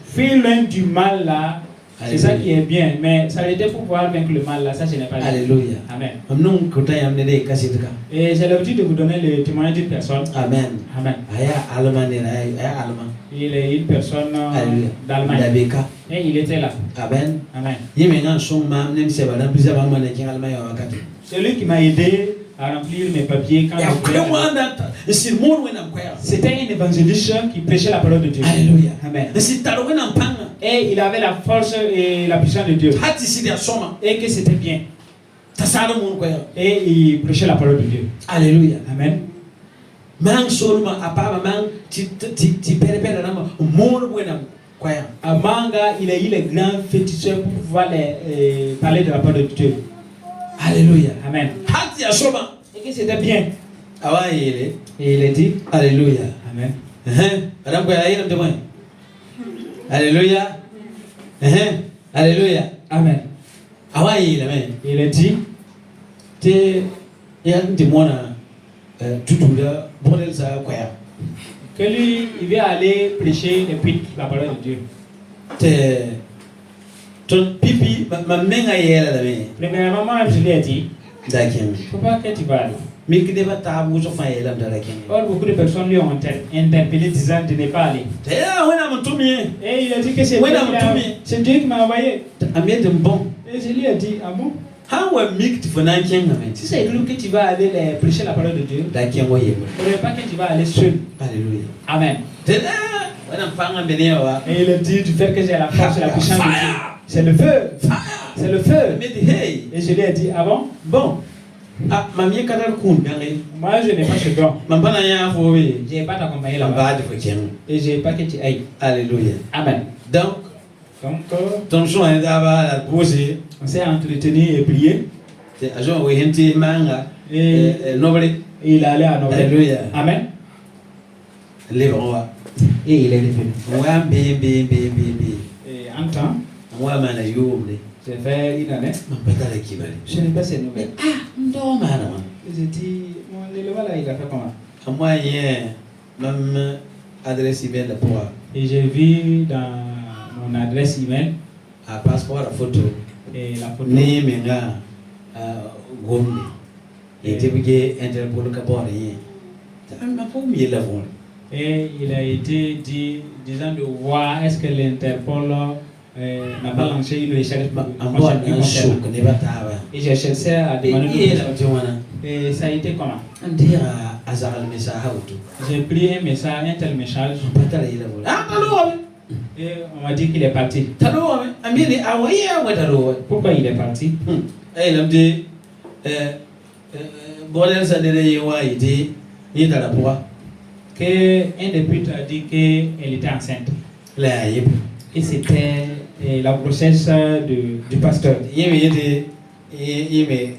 [SPEAKER 1] fuis loin du mal là, c'est ça qui est bien. Mais s'arrêter pour pouvoir vaincre le mal là, ça ce n'est pas bien.
[SPEAKER 2] Alléluia.
[SPEAKER 1] Amen.
[SPEAKER 2] Amnon kota yamne de kasitka.
[SPEAKER 1] Et j'ai l'habitude de vous donner le témoignage d'une personne.
[SPEAKER 2] Amen.
[SPEAKER 1] Amen.
[SPEAKER 2] Aya alman ne aya alman.
[SPEAKER 1] Il est une personne
[SPEAKER 2] Alléluia.
[SPEAKER 1] d'Allemagne.
[SPEAKER 2] Dabeka.
[SPEAKER 1] Et il était là.
[SPEAKER 2] Amen.
[SPEAKER 1] Amen.
[SPEAKER 2] Yeme ngan son mam nem se badan bisa mam ne kin alman ya wakati.
[SPEAKER 1] C'est lui qui m'a aidé à remplir mes papiers quand
[SPEAKER 2] Ya
[SPEAKER 1] je voulais-
[SPEAKER 2] kwenda isi mon wena kwaya.
[SPEAKER 1] C'était un évangéliste qui prêchait la parole de Dieu.
[SPEAKER 2] Alléluia.
[SPEAKER 1] Amen.
[SPEAKER 2] Isi taro wena mpanga.
[SPEAKER 1] Et il avait la force et la puissance de Dieu.
[SPEAKER 2] Hati si dia soma.
[SPEAKER 1] Et que c'était bien.
[SPEAKER 2] Tasaro mon kwaya.
[SPEAKER 1] Et il prêchait la parole de Dieu.
[SPEAKER 2] Alléluia.
[SPEAKER 1] Amen.
[SPEAKER 2] Mang solma apaba mang ti pere na mon wena kwaya.
[SPEAKER 1] À Manga, il a eu les grands féticheurs pour pouvoir parler de la parole de Dieu.
[SPEAKER 2] Alléluia.
[SPEAKER 1] Amen.
[SPEAKER 2] Hati ya soma.
[SPEAKER 1] Et que c'était bien.
[SPEAKER 2] Awa yele.
[SPEAKER 1] Et il a dit,
[SPEAKER 2] Alléluia.
[SPEAKER 1] Amen.
[SPEAKER 2] Adam kwaya yele mtemoy. Alléluia. Alléluia.
[SPEAKER 1] Amen.
[SPEAKER 2] Awa yele men.
[SPEAKER 1] Et il a dit,
[SPEAKER 2] Te ya ntimona tutuda bordel sa kwaya.
[SPEAKER 1] que lui, il va aller prêcher et puis la parole de Dieu.
[SPEAKER 2] Te ton pipi ma menga yela la men.
[SPEAKER 1] Premièrement, moi, je lui ai dit,
[SPEAKER 2] Dakin.
[SPEAKER 1] il ne faut pas que tu vas aller.
[SPEAKER 2] Mi kide ba ta bu so fa yela dakin.
[SPEAKER 1] Or, beaucoup de personnes lui ont interpellé disant de ne pas aller.
[SPEAKER 2] Te ya wena mtumi.
[SPEAKER 1] Et il a dit que c'est
[SPEAKER 2] Ouais,
[SPEAKER 1] Dieu,
[SPEAKER 2] non,
[SPEAKER 1] qui
[SPEAKER 2] tout
[SPEAKER 1] l'a-
[SPEAKER 2] bien.
[SPEAKER 1] c'est Dieu qui m'a envoyé.
[SPEAKER 2] Amien de bon.
[SPEAKER 1] Et je lui ai dit, ah bon?
[SPEAKER 2] Hawa mikti fona kenga men.
[SPEAKER 1] Si c'est lui que tu vas aller prêcher la parole de Dieu,
[SPEAKER 2] Dakin wo yema.
[SPEAKER 1] il ne faudrait pas que tu vas aller seul.
[SPEAKER 2] Alléluia.
[SPEAKER 1] Amen.
[SPEAKER 2] Te wena mpanga bene wa.
[SPEAKER 1] Et il a dit du fait que j'ai la force et la puissance de Dieu.
[SPEAKER 2] Fire.
[SPEAKER 1] C'est le feu. C'est le feu.
[SPEAKER 2] Me di hey.
[SPEAKER 1] Et je lui ai dit, ah bon?
[SPEAKER 2] Bon. Ah mamie kadar kun ngai.
[SPEAKER 1] Moi, je n'ai pas ce don.
[SPEAKER 2] Mambana ya fo we.
[SPEAKER 1] Je n'ai pas t'accompagner
[SPEAKER 2] La
[SPEAKER 1] là-bas.
[SPEAKER 2] ba de fo kenga.
[SPEAKER 1] Et je n'ai pas que tu ailles.
[SPEAKER 2] Alléluia.
[SPEAKER 1] Amen.
[SPEAKER 2] Donc
[SPEAKER 1] Donc,
[SPEAKER 2] ton son est d'aba la poser.
[SPEAKER 1] on s'est entretenu et prié.
[SPEAKER 2] Te ajo we henti manga.
[SPEAKER 1] Et
[SPEAKER 2] Noble.
[SPEAKER 1] il est allé à Noël.
[SPEAKER 2] Alléluia.
[SPEAKER 1] Amen.
[SPEAKER 2] Lebron.
[SPEAKER 1] Et il est revenu.
[SPEAKER 2] Wa be.
[SPEAKER 1] Et en temps,
[SPEAKER 2] Wa mana yomle.
[SPEAKER 1] j'ai fait une année.
[SPEAKER 2] Mambata la kibali.
[SPEAKER 1] Je n'ai pas ces nouvelles.
[SPEAKER 2] Ndo mana man.
[SPEAKER 1] Et j'ai dit, mon élément là, il a fait comment?
[SPEAKER 2] Moi hier même adresse email pour
[SPEAKER 1] Et j'ai vu dans mon adresse email
[SPEAKER 2] a passeport la photo
[SPEAKER 1] et la photo.
[SPEAKER 2] ni menga gombe et te bige Interpol ka bore yi ta ma po mi la bon
[SPEAKER 1] Et il a été dit, disant de voir est-ce que l'Interpol n'a pas lancé une recherche.
[SPEAKER 2] ambo na show ne bataba
[SPEAKER 1] Et j'ai cherché à demander
[SPEAKER 2] et
[SPEAKER 1] une
[SPEAKER 2] la
[SPEAKER 1] question.
[SPEAKER 2] jona
[SPEAKER 1] Et ça a été comment?
[SPEAKER 2] Ndi azara mesa hautu.
[SPEAKER 1] J'ai pris un message, un tel message.
[SPEAKER 2] Patala ila bola. Ah, talo.
[SPEAKER 1] Et on m'a dit qu'il est parti.
[SPEAKER 2] Talo, amini awaye awatalo.
[SPEAKER 1] Pourquoi il est parti?
[SPEAKER 2] Eh lamdi bolel sa dere yewa ite yitala poa.
[SPEAKER 1] Que un des buts a dit qu'elle était enceinte.
[SPEAKER 2] La yep.
[SPEAKER 1] Et c'était la grossesse du pasteur.
[SPEAKER 2] Yeme yete yeme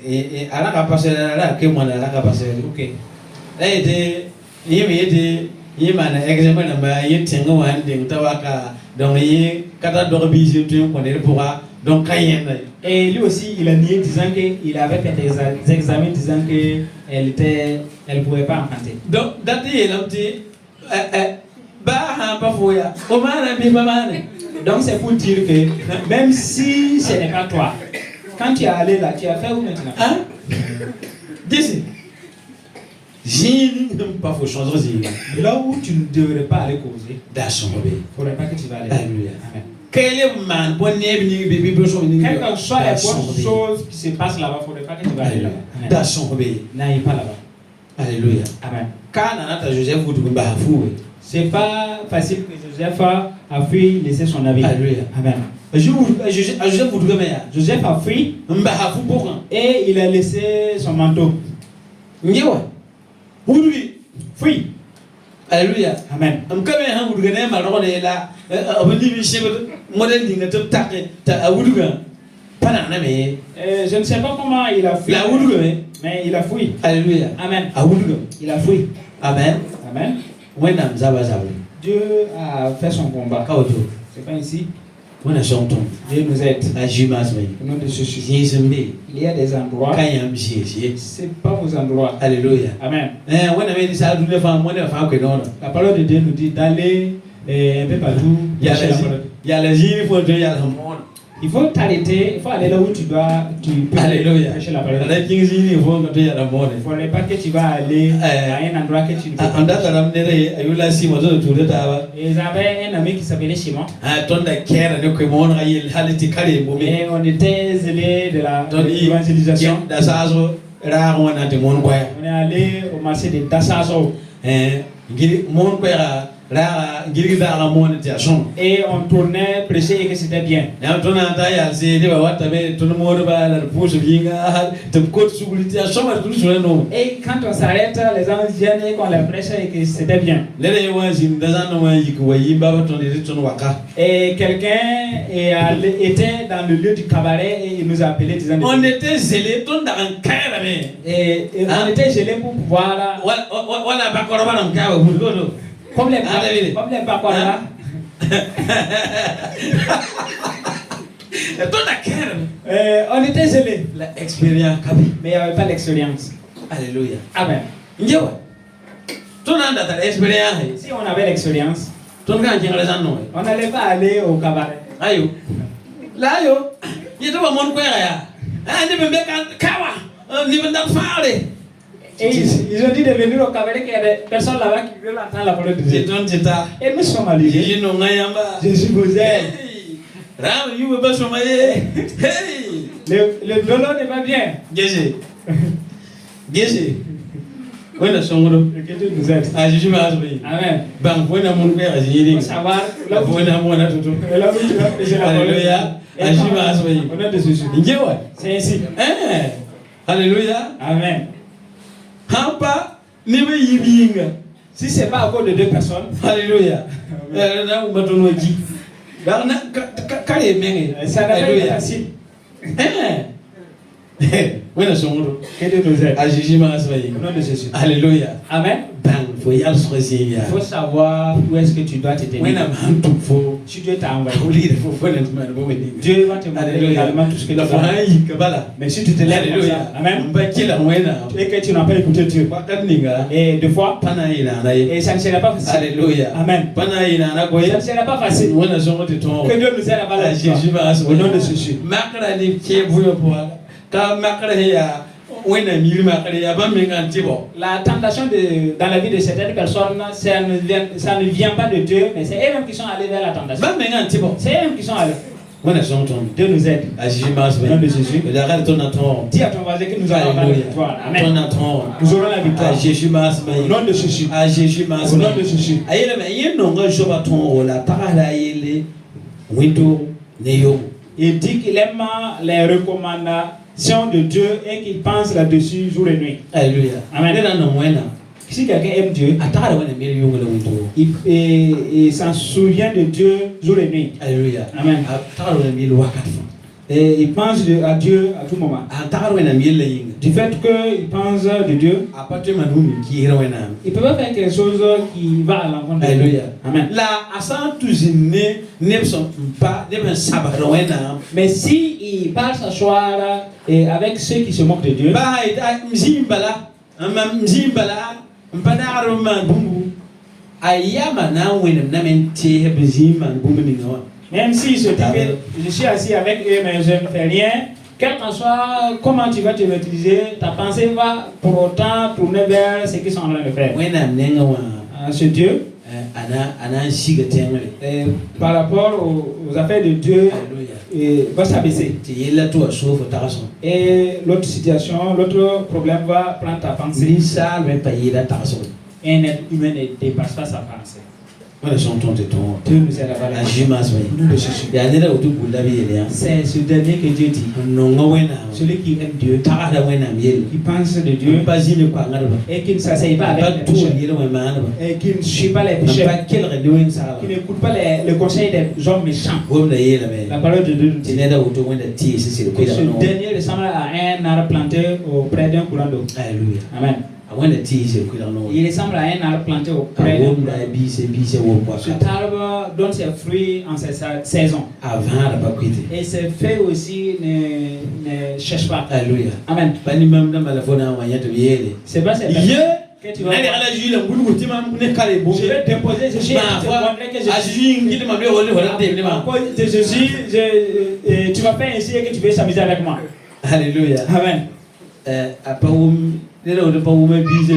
[SPEAKER 2] alaka passer ala ke mona alaka passer.
[SPEAKER 1] Ok.
[SPEAKER 2] Ete yeme yete yema na examen na ba yetenga wan ding tawaka donc yi kata do bisi tu ko ne pourra donc kayen.
[SPEAKER 1] Et lui aussi, il a nié disant qu'il avait fait des examens disant qu'elle ne pouvait pas enfanter.
[SPEAKER 2] Donc, dati lamti ba ha pa foya. O mana bi mamane.
[SPEAKER 1] Donc c'est pour dire que même si ce n'est pas toi, quand tu es allé là, tu as fait où maintenant?
[SPEAKER 2] Hein? Dis. J'ai pas faut changer.
[SPEAKER 1] Là où tu ne devrais pas aller causer,
[SPEAKER 2] il
[SPEAKER 1] ne faudrait pas que tu vas aller.
[SPEAKER 2] Alléluia.
[SPEAKER 1] Amen.
[SPEAKER 2] Quelle
[SPEAKER 1] que soient les bonnes choses qui se passent là-bas, il ne faudrait pas que tu vas aller là. N'aille pas là-bas.
[SPEAKER 2] Alléluia.
[SPEAKER 1] Amen.
[SPEAKER 2] Joseph
[SPEAKER 1] C'est pas facile que Joseph a fui laisser son avis.
[SPEAKER 2] Alléluia.
[SPEAKER 1] Amen. Joseph a fui et il a laissé son manteau. Fui.
[SPEAKER 2] Alléluia.
[SPEAKER 1] Amen. Je ne sais pas comment il a fui. Mais il a fui.
[SPEAKER 2] Alléluia.
[SPEAKER 1] Amen. Il a fui.
[SPEAKER 2] Amen.
[SPEAKER 1] Amen. Dieu a fait son combat. C'est pas ici. Dieu nous aide. Au nom de Jésus. Il y a des endroits. C'est pas vos endroits.
[SPEAKER 2] Alléluia.
[SPEAKER 1] Amen. La parole de Dieu nous dit d'aller un peu partout. Il faut t'arrêter, il faut aller là où tu peux prêcher la parole. Il ne faudrait pas que tu vas aller à un endroit que tu ne peux pas. Ils avaient un ami qui s'appelait Shimon. Et on était zélés de l'évangélisation. On est allé au marché de Dassaso. Et on tournait, prêcher et que c'était bien. Et quand on s'arrête, les gens viennent et qu'on les prêche et que c'était bien. Et quelqu'un était dans le lieu du cabaret et il nous a appelé disant
[SPEAKER 2] on était zélés,
[SPEAKER 1] et on était gelés pour pouvoir là. Comme les Bakwara. On était gelés.
[SPEAKER 2] L'expérience.
[SPEAKER 1] Mais il n'y avait pas l'expérience.
[SPEAKER 2] Alléluia.
[SPEAKER 1] Amen. Si on avait l'expérience, on n'allait pas aller au cabaret.
[SPEAKER 2] Ayo. Là, yo. Il y a mon père.
[SPEAKER 1] Et ils ont dit de venir au cabaret qu'il y a des personnes là-bas qui veulent entendre la parole de Dieu. Et nous sommes allés. Jésus vous aime. Le dolo n'est pas bien. Que Dieu nous aide. Amen. Il faut savoir là où tu vas prêcher la parole. Au nom de Jésus. C'est ainsi.
[SPEAKER 2] Alléluia.
[SPEAKER 1] Amen.
[SPEAKER 2] Hampa nibe yibinga.
[SPEAKER 1] Si c'est pas à cause de deux personnes.
[SPEAKER 2] Alléluia. Na umatonoji. Darna kale menge.
[SPEAKER 1] Ça n'a pas été facile. Que Dieu nous aide. Au nom de Jésus.
[SPEAKER 2] Alléluia.
[SPEAKER 1] Amen. Il faut savoir où est-ce que tu dois te tenir. Si Dieu t'a envoyé, Dieu va te montrer également tout ce que tu fais. Mais si tu te lèves comme ça, amen, et que tu n'as pas écouté Dieu, et deux fois, et ça ne sera pas facile.
[SPEAKER 2] Alléluia.
[SPEAKER 1] Amen. Ça ne sera pas facile. Que Dieu nous aide à la au nom de Jésus. La tentation dans la vie de certaines personnes, ça ne vient pas de Dieu, mais c'est eux-mêmes qui sont allés vers la tentation. C'est eux-mêmes qui sont allés.
[SPEAKER 2] Wena son ton.
[SPEAKER 1] Dieu nous aide.
[SPEAKER 2] À Jésus mas
[SPEAKER 1] Au nom de Jésus.
[SPEAKER 2] Regarde ton attend.
[SPEAKER 1] Dis à ton voisin que nous allons avoir la victoire. Amen.
[SPEAKER 2] Ton attend.
[SPEAKER 1] Nous aurons la victoire.
[SPEAKER 2] À Jésus mas
[SPEAKER 1] Au nom de Jésus.
[SPEAKER 2] à Jésus mas
[SPEAKER 1] Au nom de Jésus.
[SPEAKER 2] ayele me yeno nga joba ton la takala yele window neyo.
[SPEAKER 1] Il dit qu'il aime les recommandations de Dieu et qu'il pense là-dessus jour et nuit.
[SPEAKER 2] Alléluia.
[SPEAKER 1] Amen.
[SPEAKER 2] Nena no wena.
[SPEAKER 1] Si quelqu'un aime Dieu,
[SPEAKER 2] Atakala wena mele yongo le window.
[SPEAKER 1] il s'en souvient de Dieu jour et nuit.
[SPEAKER 2] Alléluia.
[SPEAKER 1] Amen.
[SPEAKER 2] Atakala wena mele wakat fa.
[SPEAKER 1] Et il pense à Dieu à tout moment.
[SPEAKER 2] Atakala wena mele yinga.
[SPEAKER 1] Du fait qu'il pense de Dieu,
[SPEAKER 2] Aparte madumi ki hira wena.
[SPEAKER 1] il ne peut pas faire quelque chose qui va à l'encontre de Dieu.
[SPEAKER 2] Alléluia.
[SPEAKER 1] Amen.
[SPEAKER 2] La asan tuzine nebson pa neben sabara wena.
[SPEAKER 1] Mais si il part s'asseoir avec ceux qui se moquent de Dieu,
[SPEAKER 2] Ba ida mzimbala. Mzimbala. Mpanaro man bumbu. Ayama na wena na mente hebzima bumbu ningawa.
[SPEAKER 1] même s'il se dit que je suis assis avec eux mais je ne fais rien, quel que soit comment tu vas te l'utiliser, ta pensée va pour autant tourner vers ce qu'ils sont en train de faire.
[SPEAKER 2] Wena nengawa.
[SPEAKER 1] Ce Dieu,
[SPEAKER 2] Ana shiga tengale.
[SPEAKER 1] par rapport aux affaires de Dieu,
[SPEAKER 2] Alléluia.
[SPEAKER 1] va s'abaisser.
[SPEAKER 2] Ti yela to asofo tarason.
[SPEAKER 1] Et l'autre situation, l'autre problème va prendre ta pensée.
[SPEAKER 2] Lisa me pa yela tarason.
[SPEAKER 1] Un être humain ne dépasse pas sa pensée.
[SPEAKER 2] Wena son ton te ton.
[SPEAKER 1] Dieu nous aide à avoir la
[SPEAKER 2] Ajimas
[SPEAKER 1] Au nom de Jésus.
[SPEAKER 2] Ya nera utu bulabi yele ya.
[SPEAKER 1] C'est ce dernier que Dieu dit.
[SPEAKER 2] Nonga wena.
[SPEAKER 1] Celui qui aime Dieu,
[SPEAKER 2] Takada wena miel.
[SPEAKER 1] qui pense de Dieu
[SPEAKER 2] Pas zine kwa ngalo.
[SPEAKER 1] et qui ne s'asseye pas
[SPEAKER 2] Pas
[SPEAKER 1] avec les
[SPEAKER 2] tout
[SPEAKER 1] pécheurs
[SPEAKER 2] yele wa maana.
[SPEAKER 1] et qui ne suit pas les
[SPEAKER 2] Pas
[SPEAKER 1] pécheurs,
[SPEAKER 2] quel redoing sala.
[SPEAKER 1] qui n'écoute pas les conseils des hommes méchants.
[SPEAKER 2] Gom da yele me.
[SPEAKER 1] La parole de Dieu nous
[SPEAKER 2] Ti
[SPEAKER 1] dit
[SPEAKER 2] nera utu wenda ti sisi
[SPEAKER 1] que
[SPEAKER 2] ko da
[SPEAKER 1] ce
[SPEAKER 2] no.
[SPEAKER 1] dernier ressemble à un arbre planté auprès d'un courant d'eau.
[SPEAKER 2] Alléluia.
[SPEAKER 1] Amen.
[SPEAKER 2] Wenda ti sisi ko da no.
[SPEAKER 1] Il ressemble à un arbre planté auprès d'un
[SPEAKER 2] Gom
[SPEAKER 1] courant
[SPEAKER 2] da
[SPEAKER 1] d'eau.
[SPEAKER 2] bise wo kwa.
[SPEAKER 1] Cet arbre donne ses fruits en ses saisons.
[SPEAKER 2] Avant la bakwite.
[SPEAKER 1] Et ses feuilles aussi ne cherchent pas.
[SPEAKER 2] Alléluia.
[SPEAKER 1] Amen.
[SPEAKER 2] Bani mam da malafona wa yata yele.
[SPEAKER 1] C'est pas cette
[SPEAKER 2] Ye
[SPEAKER 1] que tu vas
[SPEAKER 2] nani
[SPEAKER 1] voir.
[SPEAKER 2] ala jula mbulu ti mam ne kale bo.
[SPEAKER 1] Je vais déposer Jésus et
[SPEAKER 2] Ma
[SPEAKER 1] tu te
[SPEAKER 2] foi,
[SPEAKER 1] montrer que je
[SPEAKER 2] à
[SPEAKER 1] suis.
[SPEAKER 2] Jésus ngili mam le wole wala de
[SPEAKER 1] À
[SPEAKER 2] ma.
[SPEAKER 1] cause de Jésus, tu vas faire ainsi et que tu veux s'amuser avec moi.
[SPEAKER 2] Alléluia.
[SPEAKER 1] Amen.
[SPEAKER 2] Apa nera utu pa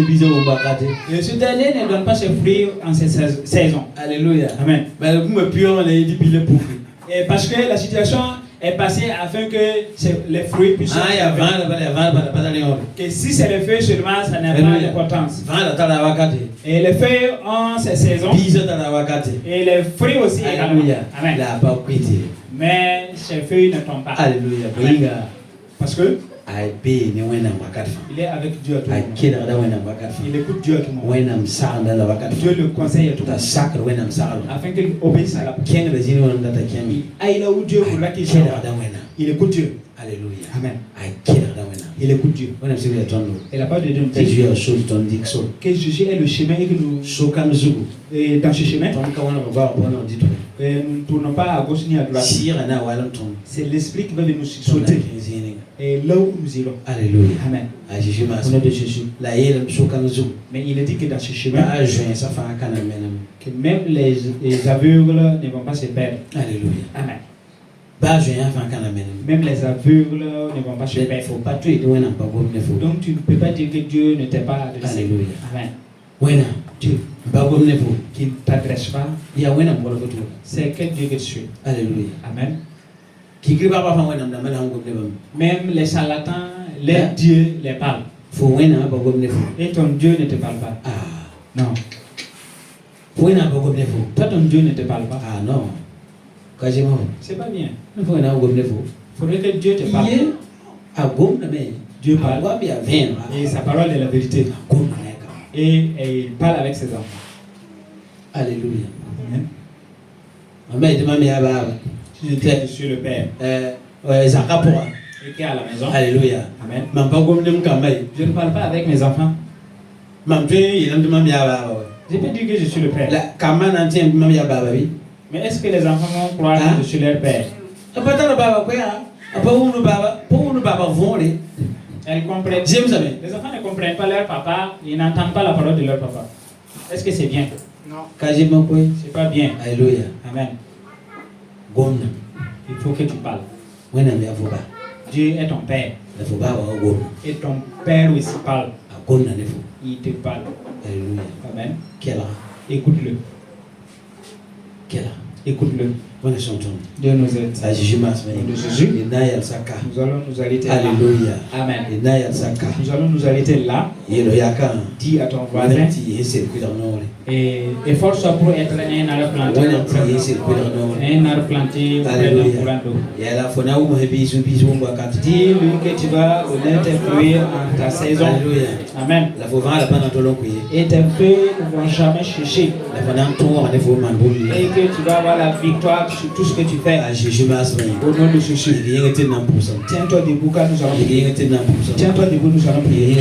[SPEAKER 2] bise wo bakate.
[SPEAKER 1] Et ce dernier ne donne pas ses fruits en ses saisons.
[SPEAKER 2] Alléluia.
[SPEAKER 1] Amen.
[SPEAKER 2] Bale kuma pion le di bile pufi.
[SPEAKER 1] Et parce que la situation est passée afin que les fruits puissent
[SPEAKER 2] Ah ya vana bale pas le yor.
[SPEAKER 1] que si c'est les feuilles seulement, ça n'a pas
[SPEAKER 2] Alléluia.
[SPEAKER 1] d'importance.
[SPEAKER 2] Vana tala wakate.
[SPEAKER 1] Et les feuilles ont ses saisons.
[SPEAKER 2] Bise tala wakate.
[SPEAKER 1] Et les fruits aussi également.
[SPEAKER 2] Alléluia.
[SPEAKER 1] Amen.
[SPEAKER 2] La bakwite.
[SPEAKER 1] Mais ces feuilles ne tombent pas.
[SPEAKER 2] Alléluia.
[SPEAKER 1] Amen.
[SPEAKER 2] Binga.
[SPEAKER 1] Parce que
[SPEAKER 2] Ai be ni wena wakate.
[SPEAKER 1] il est avec Dieu à tout
[SPEAKER 2] Ai
[SPEAKER 1] moment.
[SPEAKER 2] kida da wena wakate.
[SPEAKER 1] Il écoute Dieu à tout moment.
[SPEAKER 2] Wena msanda la wakate.
[SPEAKER 1] Dieu le conseille à tout
[SPEAKER 2] Ta
[SPEAKER 1] moment.
[SPEAKER 2] sakra wena msala.
[SPEAKER 1] Afin qu'il obéisse à la parole.
[SPEAKER 2] Kenga da jini wona data kengi.
[SPEAKER 1] Aïe là où Dieu voudra qu'il
[SPEAKER 2] Kida
[SPEAKER 1] soit.
[SPEAKER 2] da wena.
[SPEAKER 1] Il écoute Dieu.
[SPEAKER 2] Alléluia.
[SPEAKER 1] Amen.
[SPEAKER 2] Ai kida da wena.
[SPEAKER 1] Il écoute Dieu.
[SPEAKER 2] Wena msibi ya tondo.
[SPEAKER 1] Et la parole de Dieu nous
[SPEAKER 2] Te
[SPEAKER 1] dit
[SPEAKER 2] juya chose ton dikso.
[SPEAKER 1] que Jésus est le chemin et que nous,
[SPEAKER 2] Soka mzugu.
[SPEAKER 1] et dans ce chemin,
[SPEAKER 2] Ton ka wana ba bona dito.
[SPEAKER 1] nous ne tournons pas à gauche ni à droite.
[SPEAKER 2] Sira na wala ton.
[SPEAKER 1] C'est l'esprit qui va venir nous
[SPEAKER 2] Sauter.
[SPEAKER 1] sauter. Et là où nous irons.
[SPEAKER 2] Alléluia.
[SPEAKER 1] Amen.
[SPEAKER 2] A Jésus
[SPEAKER 1] Au
[SPEAKER 2] mas.
[SPEAKER 1] nom de Jésus.
[SPEAKER 2] La yele msoka mzugu.
[SPEAKER 1] Mais il est dit que dans ce chemin,
[SPEAKER 2] Ba join sa fa kana menam.
[SPEAKER 1] que même les aveugles ne vont pas se perdre.
[SPEAKER 2] Alléluia.
[SPEAKER 1] Amen.
[SPEAKER 2] Ba join fa kana menam.
[SPEAKER 1] Même les aveugles ne vont pas se
[SPEAKER 2] Il
[SPEAKER 1] perdre.
[SPEAKER 2] faut pas tuer de wena ba gom ne fo.
[SPEAKER 1] Donc tu ne peux pas dire que Dieu ne t'est pas adressé.
[SPEAKER 2] Alléluia.
[SPEAKER 1] Amen.
[SPEAKER 2] Wena Dieu ba gom ne fo.
[SPEAKER 1] Qu'il ne t'adresse pas,
[SPEAKER 2] Ya wena mo ko to.
[SPEAKER 1] c'est quel Dieu que tu suis.
[SPEAKER 2] Alléluia.
[SPEAKER 1] Amen.
[SPEAKER 2] Ki gri ba fa wena na mala gom ne bam.
[SPEAKER 1] Même les charlatans, leur Dieu les parle.
[SPEAKER 2] Fo wena ba gom ne fo.
[SPEAKER 1] Et ton Dieu ne te parle pas.
[SPEAKER 2] Ah.
[SPEAKER 1] Non.
[SPEAKER 2] Wena ba gom ne fo.
[SPEAKER 1] Toi, ton Dieu ne te parle pas.
[SPEAKER 2] Ah non. Kajima.
[SPEAKER 1] C'est pas bien.
[SPEAKER 2] Ne fo wena gom ne fo.
[SPEAKER 1] Il faudrait que Dieu te parle.
[SPEAKER 2] Ye a gom na me.
[SPEAKER 1] Dieu parle.
[SPEAKER 2] Wa bi a ven.
[SPEAKER 1] Et sa parole est la vérité.
[SPEAKER 2] Gom na ka.
[SPEAKER 1] Et il parle avec ses enfants.
[SPEAKER 2] Alléluia.
[SPEAKER 1] Amen.
[SPEAKER 2] Amba ite mami ya baba.
[SPEAKER 1] Si je dis que je suis le Père
[SPEAKER 2] Zakapoa.
[SPEAKER 1] et qui est à la maison.
[SPEAKER 2] Alléluia.
[SPEAKER 1] Amen.
[SPEAKER 2] Mam pa gom ne mkambai.
[SPEAKER 1] Je ne parle pas avec mes enfants.
[SPEAKER 2] Mam pe yilam de mami ya baba.
[SPEAKER 1] Je peux dire que je suis le Père.
[SPEAKER 2] La kama na tien mami ya baba bi.
[SPEAKER 1] Mais est-ce que les enfants vont croire
[SPEAKER 2] Hein?
[SPEAKER 1] que je suis leur Père?
[SPEAKER 2] Apa ta baba ko ya. Apa unu baba vole.
[SPEAKER 1] Elles comprennent.
[SPEAKER 2] J'aime ça mais.
[SPEAKER 1] Les enfants ne comprennent pas leur papa. Ils n'entendent pas la parole de leur papa. Est-ce que c'est bien? Non.
[SPEAKER 2] Kajima ko.
[SPEAKER 1] C'est pas bien.
[SPEAKER 2] Alléluia.
[SPEAKER 1] Amen.
[SPEAKER 2] Gomna.
[SPEAKER 1] Il faut que tu parles.
[SPEAKER 2] Wena mi afuba.
[SPEAKER 1] Dieu est ton Père.
[SPEAKER 2] La fuba wa gomna.
[SPEAKER 1] Et ton Père aussi parle.
[SPEAKER 2] A gomna ne fu.
[SPEAKER 1] Il te parle.
[SPEAKER 2] Alléluia.
[SPEAKER 1] Amen.
[SPEAKER 2] Kela.
[SPEAKER 1] Écoute-le.
[SPEAKER 2] Kela.
[SPEAKER 1] Écoute-le.
[SPEAKER 2] On est chantant.
[SPEAKER 1] Dieu nous aide.
[SPEAKER 2] À Jésus Mas.
[SPEAKER 1] De Jésus.
[SPEAKER 2] Inaya Saka.
[SPEAKER 1] Nous allons nous arrêter là.
[SPEAKER 2] Alléluia.
[SPEAKER 1] Amen.
[SPEAKER 2] Inaya Saka.
[SPEAKER 1] Nous allons nous arrêter là.
[SPEAKER 2] Yaka.
[SPEAKER 1] Dis à ton voisin. Et efforce-toi pour être un arbre planté. Un arbre planté auprès d'un courant d'eau. Dis-lui que tu vas donner tes fruits en ta saison. Amen. Et tes fruits ne vont jamais chercher. Et que tu vas avoir la victoire sur tout ce que tu fais. Au nom de Jésus. Tiens-toi debout car nous allons prier. Tiens-toi debout, nous allons prier.